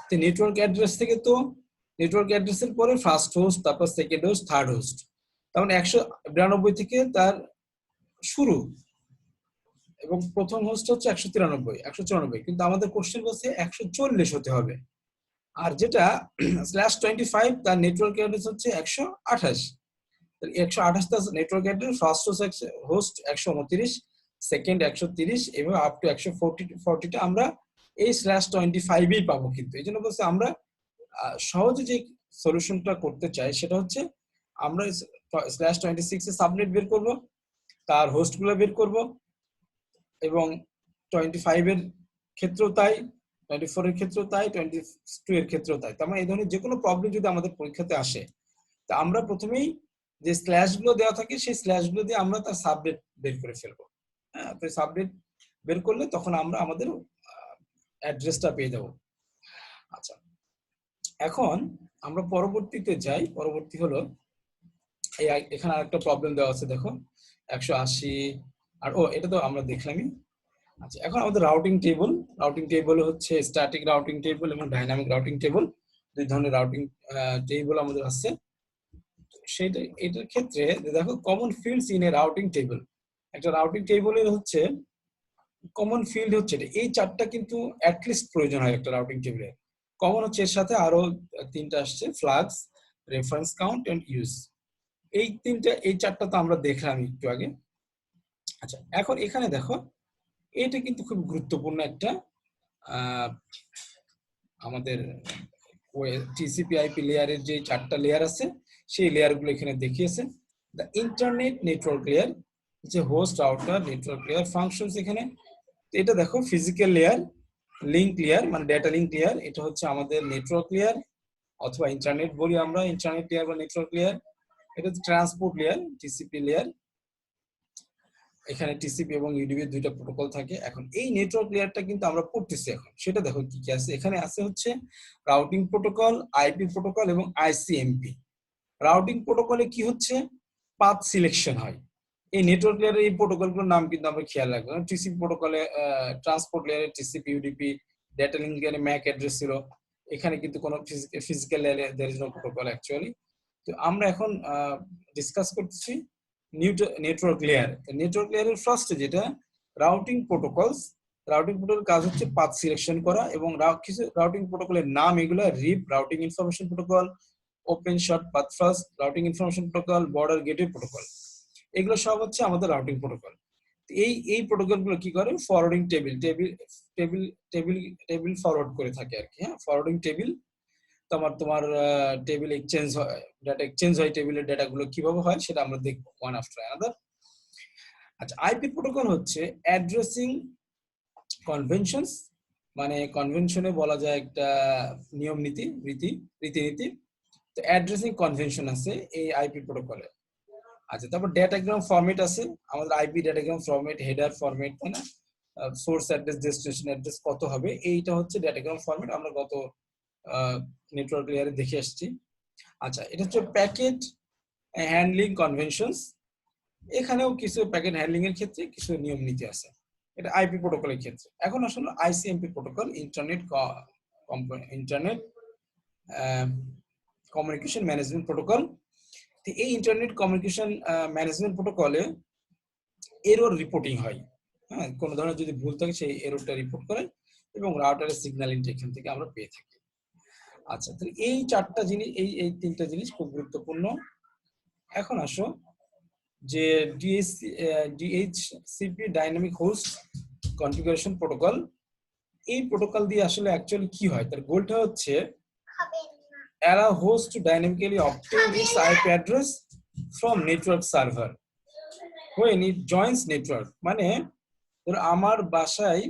তো নেটওয়ার্ক অ্যাড্রেস থেকে তো নেটওয়ার্ক অ্যাড্রেসের পরে ফার্স্ট হোস্ট, তারপর সেকেন্ড হোস্ট, থার্ড হোস্ট, তার মানে 192 থেকে তার শুরু, এবং প্রথম হোস্ট হচ্ছে 194, কিন্তু আমাদের কোশ্চেন বলছে 140 হতে হবে। আর যেটা /25 তার নেটওয়ার্ক অ্যাড্রেস হচ্ছে 128, তাহলে 128 তার network address, first host 129, second 130, এবং আপ টু 140টা আমরা এই /25 এই পাবো। কিন্তু এই জন্য বলছে আমরা সহজে যে সলিউশনটা করতে চাই সেটা হচ্ছে আমরা /26 এ সাবনেট বের করব, তার হোস্টগুলো বের করব, এবং 25 এর ক্ষেত্রেও তাই, 24 এর ক্ষেত্রেও তাই, 22 এর ক্ষেত্রেও তাই। তার মানে এই ধরনের যে কোনো প্রবলেম যদি আমাদের পরীক্ষাতে আসে, তা আমরা প্রথমেই যে স্ল্যাশগুলো দেওয়া থাকে সেই স্ল্যাশগুলো দিয়ে আমরা তার সাবনেট বের করে ফেলবো। হ্যাঁ, তো সাবনেট বের করলে তখন আমরা আমাদের অ্যাড্রেসটা পেয়ে যাবো। আচ্ছা, এখন আমরা পরবর্তীতে যাই। পরবর্তী হলো এখানে আরেকটা প্রবলেম দেওয়া আছে, দেখো 180, আর এটা তো আমরা দেখলামই। আচ্ছা, এখন আমাদের রাউটিং টেবল হচ্ছে স্ট্যাটিক রাউটিং টেবল এবং ডাইনামিক রাউটিং টেবল, দুই ধরনের রাউটিং টেবল আমাদের আছে। সেটা এটার ক্ষেত্রে দেখো common fields in a routing table, একটা রাউটিং টেবলের হচ্ছে কমন ফিল্ড হচ্ছে এই চারটা কিন্তু অ্যাটলিস্ট প্রয়োজন হয় একটা রাউটিং টেবিলে। কমন হচ্ছে এর সাথে আরো তিনটা আসছে, ফ্লাগস, রেফারেন্স কাউন্ট এন্ড ইউজ। এই চারটা তো আমরা দেখলাম একটু আগে। আচ্ছা, এখন এখানে দেখো এটা কিন্তু খুব গুরুত্বপূর্ণ একটা আমাদের টিসিপি আইপি লেয়ারের যে চারটা লেয়ার আছে সেই লেয়ার গুলো এখানে দেখিয়েছে। দ্য ইন্টারনেট নেটওয়ার্ক লেয়ার, যে host, router, network layer, functions. এখানে এটা দেখো ফিজিক্যাল লেয়ার, লিঙ্ক লেয়ার মানে ডেটা লিঙ্ক লেয়ার, এটা হচ্ছে আমাদের নেটওয়ার্ক লেয়ার অথবা ইন্টারনেট বলি আমরা, ইন্টারনেট লেয়ার বা নেটওয়ার্ক লেয়ার। এটা হচ্ছে ট্রান্সপোর্ট লেয়ার, টিসিপি লেয়ার। এখানে টিসিপি এবং ইউডিপি দুইটা প্রোটোকল থাকে। এখন এই নেটওয়ার্ক লেয়ারটা কিন্তু আমরা পড়তেছি এখন, সেটা দেখো কি কি আছে। এখানে আছে হচ্ছে রাউটিং প্রোটোকল, আইপি প্রোটোকল এবং আইসিএমপি। রাউটিং প্রোটোকলে কি হচ্ছে, পাথ সিলেকশন হয়। এই নেটওয়ার্ক লেয়ারের এই প্রোটোকলগুলোর নাম কিন্তু আমরা খেয়াল রাখবো। টিসিপি প্রোটোকলে ট্রান্সপোর্ট লেয়ারে টিসিপি ইউডিপি, ডেটা লিঙ্ক লেয়ারে ম্যাক অ্যাড্রেস ছিল। এখানে কিন্তু কোনো ফিজিক্যাল লেয়ারে there is no protocol actually. তো আমরা এখন ডিসকাস করতেছি নেটওয়ার্ক লেয়ার। নেটওয়ার্ক লেয়ারের ফার্স্টে যেটা রাউটিং প্রোটোকলস, রাউটিং প্রোটোকল কাজ হচ্ছে পাথ সিলেকশন করা, এবং কিছু রাউটিং প্রোটোকলের নাম এগুলো RIP routing information protocol, open short path first routing information protocol, border gateway protocol. এগুলো সব হচ্ছে আমাদের রাউটিং প্রোটোকল। এই প্রোটোকলগুলো কি করে, ফরওয়ার্ডিং টেবিল ফরওয়ার্ড করে থাকে আর কি। হ্যাঁ, ফরওয়ার্ডিং টেবিল তোমার টেবিল এক্সচেঞ্জ হয়, ডাটা এক্সচেঞ্জ হয়, টেবিলের ডাটাগুলো কিভাবে হয় সেটা আমরা দেখব ওয়ান আফটার অ্যানাদার। আচ্ছা, আইপি প্রোটোকল হচ্ছে অ্যাড্রেসিং কনভেনশনস, মানে কনভেনশনে বলা যায় একটা নিয়ম নীতি, রীতিনীতি। তো অ্যাড্রেসিং কনভেনশন আছে এই আইপি প্রোটোকলে। আচ্ছা, তারপর ডেটাগ্রাম ফরম্যাট আছে আমাদের, আইপি ডেটাগ্রাম ফরম্যাট, হেডার ফরম্যাট, তাই না, সোর্স অ্যাড্রেস, ডেস্টিনেশন অ্যাড্রেস কত হবে, এইটা হচ্ছে ডেটাগ্রাম ফরম্যাট, আমরা গত নেটওয়ার্ক লেয়ারে দেখে আসছি। আচ্ছা, এটা হচ্ছে প্যাকেট হ্যান্ডলিং কনভেনশনস। এখানেও কিছু প্যাকেট হ্যান্ডলিং এর ক্ষেত্রে কিছু নিয়ম নীতি আছে, এটা আইপি প্রোটোকলের ক্ষেত্রে। এখন আসলে ICMP protocol, internet communication management protocol. এই ইন্টারনেট কমিউনিকেশন ম্যানেজমেন্ট প্রোটোকলে এরর রিপোর্টিং হয়। হ্যাঁ, কোনো ধরনের যদি ভুল থাকে সেই এররটা রিপোর্ট করে, এবং রাউটারের সিগন্যালিংটা এখান থেকে আমরা পেয়ে থাকি। আচ্ছা, তাহলে এই চারটা জিনিস, এই তিনটা জিনিস খুব গুরুত্বপূর্ণ। এখন আসো যে DHCP dynamic host configuration protocol, এই প্রোটোকল দিয়ে আসলে অ্যাকচুয়ালি কি হয়, তার গোলটা হচ্ছে allow host to dynamically obtain its IP address from network server when it joins network। মানে ধর আমার বাসায়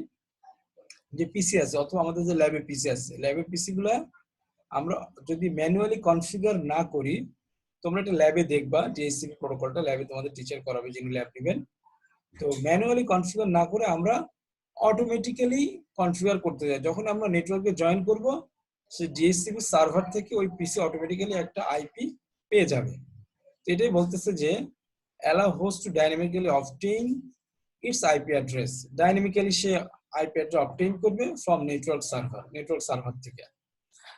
যে পিসি আছে অথবা আমাদের যে ল্যাবে পিসি আছে, ল্যাবে পিসি গুলা আমরা যদি ম্যানুয়ালি কনফিগার না করি, তোমরা একটা ল্যাবে দেখবা ডিএইচসিপি প্রোটোকলটা ল্যাবে তোমাদের টিচার করাবে যিনি ল্যাব নেবেন। তো ম্যানুয়ালি কনফিগার না করে আমরা অটোমেটিক্যালি কনফিগার করতে যাই। যখন আমরা নেটওয়ার্কে জয়েন করব, সে ডিএইচসিপি সার্ভার থেকে ওই পিসি অটোমেটিক্যালি একটা আইপি পেয়ে যাবে। তো এটাই বলতেছে যে allow host to dynamically obtain its IP address, dynamically সে আইপি অ্যাড্রেস অবটেইন করবে ফ্রম নেটওয়ার্ক সার্ভার থেকে।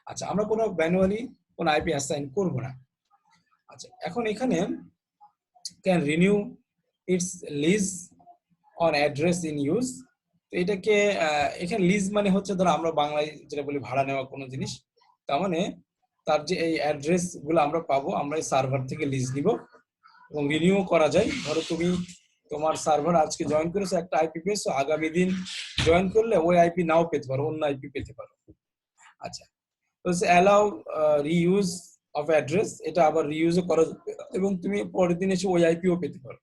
আচ্ছা, আমরা কোনো ম্যানুয়ালি কোনো আইপি অ্যাসাইন করব না। আচ্ছা, এখন এখানে can renew its lease on address in use. তো এটাকে এখানে লিজ মানে হচ্ছে ধরো আমরা বাংলায় যেটা বলি ভাড়া নেওয়া কোনো জিনিস, তার মানে তার যে এই অ্যাড্রেস গুলো আমরা পাবো, আমরা এই সার্ভার থেকে লিজ নিব এবং রিনিউ করা যায়। ধরো তুমি তোমার সার্ভার আজকে জয়েন করেছো, একটা আইপি পেয়েছো, আগামী দিন জয়েন করলে ওই আইপি নাও পেতে পারো, অন্য আইপি পেতে পারো। আচ্ছা, অ্যালাউ রিইউজ অফ অ্যাড্রেস, এটা আবার রিইউজও করা যাবে এবং তুমি পরের দিন এসে ওই আইপিও পেতে পারো।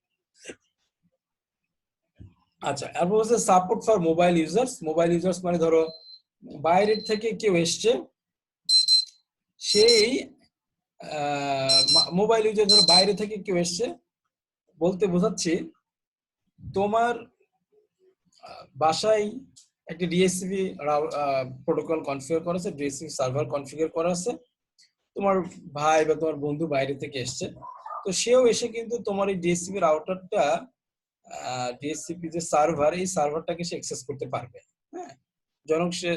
আচ্ছা, এরপর হচ্ছে support for mobile users. Mobile users মানে ধরো বাইরের থেকে কেউ এসছে, সেই মোবাইল ইউজার ধরো বাইরে থেকে কেউ এসছে, বলতে বোঝাচ্ছি তোমার বাসায় একটা ডিএসসিপি প্রোটোকল কনফিগার করা আছে, ডিএসসিপি সার্ভার কনফিগার করা আছে, তোমার ভাই বা তোমার বন্ধু বাইরে থেকে এসছে, তো সেও এসে কিন্তু তোমার এই ডিএসসিপি রাউটারটা, ডিএসসিপি যে সার্ভার, এই সার্ভারটাকে সে অ্যাক্সেস করতে পারবে। হ্যাঁ, জনক সে,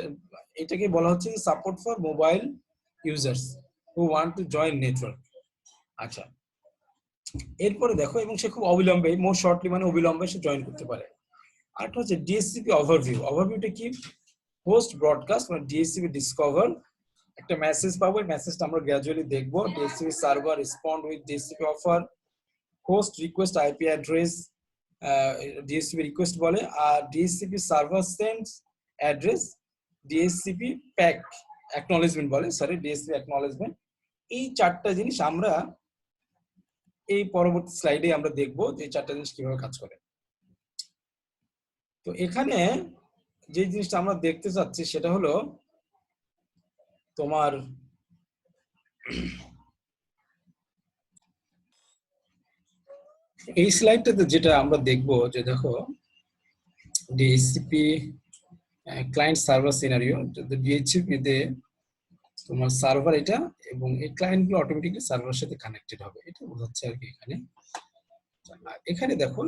এটাকে বলা হচ্ছে support for mobile users who want to join network. আচ্ছা, এরপরে দেখো, এবং সে খুব অবিলম্বে, মোর শর্টলি মানে অবিলম্বে সে জয়েন করতে পারে। আরেকটা হচ্ছে ডিএসসিপি ওভারভিউ। ওভারভিউটা কি? পোস্ট ব্রডকাস্ট মানে ডিএসসিপি ডিসকভার, একটা মেসেজ পাবো, এই মেসেজটা আমরা গ্র্যাজুয়ালি দেখবো। DSCP server respond with DSCP offer, host request IP address, DSCP request বলে, আর DSCP server sends address, DSCP pack acknowledgement বলে, সরি ডিএসসিপি অ্যাকনলেজমেন্ট। এই চারটা জিনিস আমরা এই পরবর্তী স্লাইডে আমরা দেখবো যে চারটা জিনিস কিভাবে কাজ করে। তো এখানে যে জিনিসটা আমরা দেখতে চাচ্ছি সেটা হলো তোমার এই স্লাইডটাতে যেটা আমরা দেখবো যে দেখো DSCP client server scenario, DHCP তে তোমার সার্ভার এটা, এবং এই ক্লায়েন্ট গুলো অটোমেটিক্যালি সার্ভারের সাথে কানেক্টেড হবে, এটা বোঝাচ্ছে আর কি এখানে। এখানে দেখো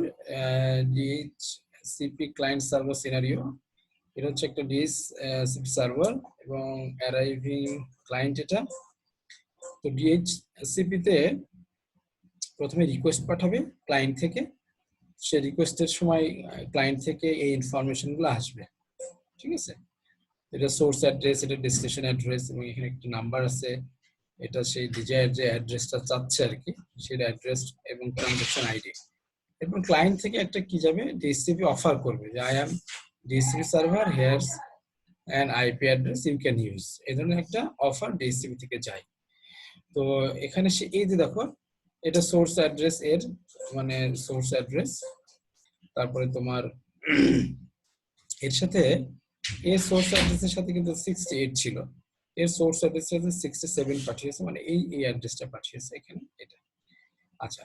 ডিএইচসিপি ক্লায়েন্ট সার্ভার সিনারিও, এটা হচ্ছে একটা ডিএইচসিপি সার্ভার এবং অ্যারাইভিং ক্লায়েন্ট এটা। তো ডিএইচসিপি তে প্রথমে রিকোয়েস্ট পাঠাবে ক্লায়েন্ট থেকে, সে রিকোয়েস্টের সময় ক্লায়েন্ট থেকে এই ইনফরমেশন গুলো আসবে, ঠিক আছে। এটা সোর্স অ্যাড্রেস, এটা ডেস্টিনেশন অ্যাড্রেস, এবং এখানে একটা নাম্বার আছে, এটা সেই ডিজায়ার যে অ্যাড্রেসটা চাচ্ছে আর কি, সেই অ্যাড্রেস এবং ট্রানজাকশন আইডি। এরপর ক্লায়েন্ট থেকে একটা কি যাবে, ডিএসসিপি অফার করবে যে I am DHCP server, here's an IP address you can use, এই ধরনের একটা অফার ডিএসসিপি থেকে যায়। তো এখানে সে এই যে দেখো, এটা সোর্স অ্যাড্রেস এর, মানে সোর্স অ্যাড্রেস, তারপরে তোমার এর সাথে এর সোর্স অ্যাড্রেসের সাথে কিন্তু 68 ছিল, এর সোর্স অ্যাড্রেসের সাথে 67 পাঠিয়েছে, মানে এই অ্যাড্রেসটা পাঠিয়েছে এখানে এটা। আচ্ছা,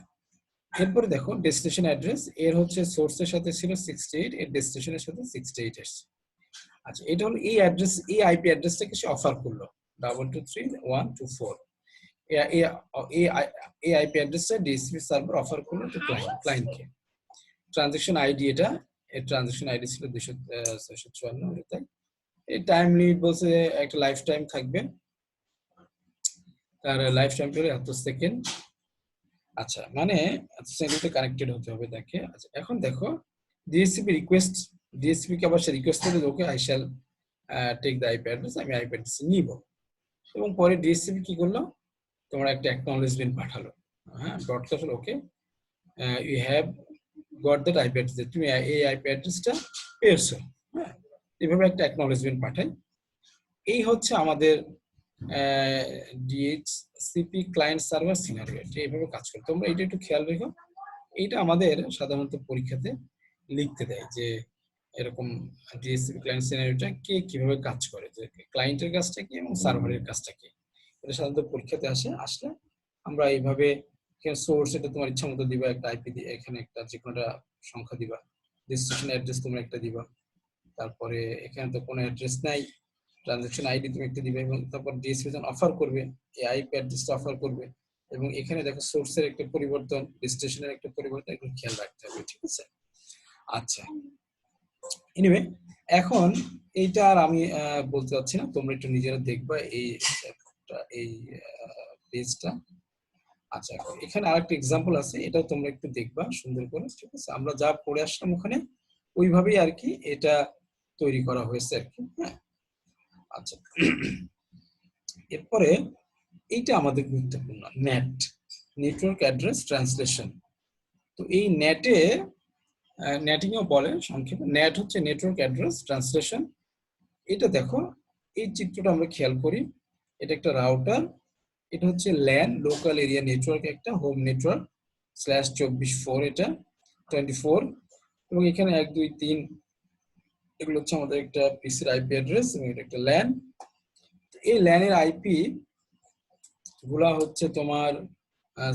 এরপরে দেখো ডেস্টিনেশন অ্যাড্রেস, এর হচ্ছে সোর্সের সাথে ছিল 68, এর ডেস্টিনেশনের সাথে 68 এসেছে। আচ্ছা, এটা হলো এই অ্যাড্রেস, এই আইপি অ্যাড্রেসটাকে সে অফার করলো 223.124, এই আইপি অ্যাড্রেসটা ডিএসসিপি সার্ভার অফার করলো টু ক্লায়েন্টকে। ট্রানজাকশন আইডি, এটা এর ট্রানজাকশন আইডি ছিল 254, তাই এই টাইম লিমিট বলছে একটা লাইফ টাইম থাকবে, তার লাইফ টাইম হলো এত সেকেন্ড। আচ্ছা, মানে এত সেকেন্ডে কানেক্টেড হতে হবে দেখে। আচ্ছা, এখন দেখো ডিএসসিপি রিকোয়েস্ট, ডিএসসিপি কে আবার সে রিকোয়েস্ট করে, okay I shall take the IP address, আমি আইপি অ্যাড্রেস নিব, এবং পরে ডিএসসিপি কি করলো, তোমার একটা অ্যাকনলেজমেন্ট পাঠালো, হ্যাঁ ব্রডকাস্ট হলো, okay you have got that IP address, তুমি এই আইপি অ্যাড্রেসটা পেয়েছো, হ্যাঁ, এভাবে একটা অ্যাকনলেজমেন্ট পাঠাই। এই হচ্ছে আমাদের ডিএইচসিপি ক্লায়েন্ট সার্ভার সিনারিও, এইভাবে কাজ করে। তোমরা এটা একটু খেয়াল রেখো, এইটা আমাদের সাধারণত পরীক্ষাতে লিখতে দেয় যে এরকম ডিএসসিপি ক্লায়েন্ট সিনারিওটা কে কিভাবে কাজ করে, যে ক্লায়েন্টের কাজটা কি এবং সার্ভারের কাজটা কি, এটা সাধারণত পরীক্ষাতে আসলে আমরা এইভাবে এখানে সোর্স, এটা তোমার ইচ্ছা মতো দিবা, একটা আইপি দিয়ে এখানে একটা যে কোনো একটা সংখ্যা দিবা, ডেস্টিনেশন অ্যাড্রেস তোমরা একটা দিবা, তারপরে এখানে তো কোনো অ্যাড্রেস নাই, ট্রানজাকশন আইডি তুমি একটা দিবে, এবং তারপর ডিএসপি যখন অফার করবে এই আইপি অ্যাড্রেসটা অফার করবে, এবং এখানে দেখো সোর্সের একটা পরিবর্তন, ডেস্টিনেশনের একটা পরিবর্তন, এগুলো খেয়াল রাখতে হবে, ঠিক আছে। আচ্ছা, এনিওয়ে এখন এইটা আর আমি বলতে চাচ্ছি না, তোমরা একটু নিজেরা দেখবা এই পেজটা। আচ্ছা, এখানে আরেকটা এক্সাম্পল আছে, এটাও তোমরা একটু দেখবা সুন্দর করে, ঠিক আছে। আমরা যা পড়ে আসলাম ওখানে ওইভাবেই আর কি এটা তৈরি করা হয়েছে আর কি, হ্যাঁ। আচ্ছা, এরপরে এইটা আমাদের গুরুত্বপূর্ণ, নেট, নেটওয়ার্ক অ্যাড্রেস ট্রান্সলেশন। তো এই নেটে, নেটিংও বলে সংক্ষেপে, নেট হচ্ছে নেটওয়ার্ক অ্যাড্রেস ট্রান্সলেশন। এটা দেখো, এই চিত্রটা আমরা খেয়াল করি, এটা একটা রাউটার, এটা হচ্ছে ল্যান লোকাল এরিয়া নেটওয়ার্ক, একটা হোম নেটওয়ার্ক /24 এটা 24, এবং এখানে 1 2 3 এগুলো হচ্ছে আমাদের একটা পিসির আইপি অ্যাড্রেস, এবং এটা একটা ল্যান। এই ল্যানের আইপি গুলা হচ্ছে তোমার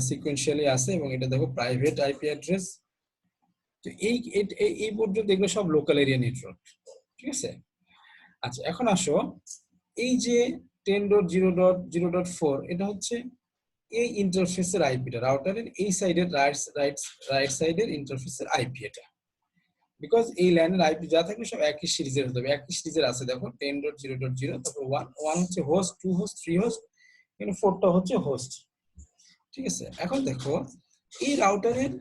সিকোয়েন্সিয়ালি আছে, এবং এটা দেখো প্রাইভেট আইপি অ্যাড্রেস। তো এই পর্যন্ত এগুলো সব লোকাল এরিয়া নেটওয়ার্ক, ঠিক আছে। আচ্ছা এখন আসো, এই যে 10.0.0.4 এটা হচ্ছে এই ইন্টারফেসের আইপিটা, রাউটারের এই সাইডের রাইট সাইডের ইন্টারফেসের আইপি এটা। বিকজ এই ল্যানের আইপি যা থাকবে সব একই সিরিজের হতে হবে, একই সিরিজের আছে। দেখো 10.0.0, তারপর 1 হচ্ছে হোস্ট, 2 হোস্ট, 3 হোস্ট, এখানে 4টা হচ্ছে হোস্ট, ঠিক আছে। এখন দেখো এই রাউটারের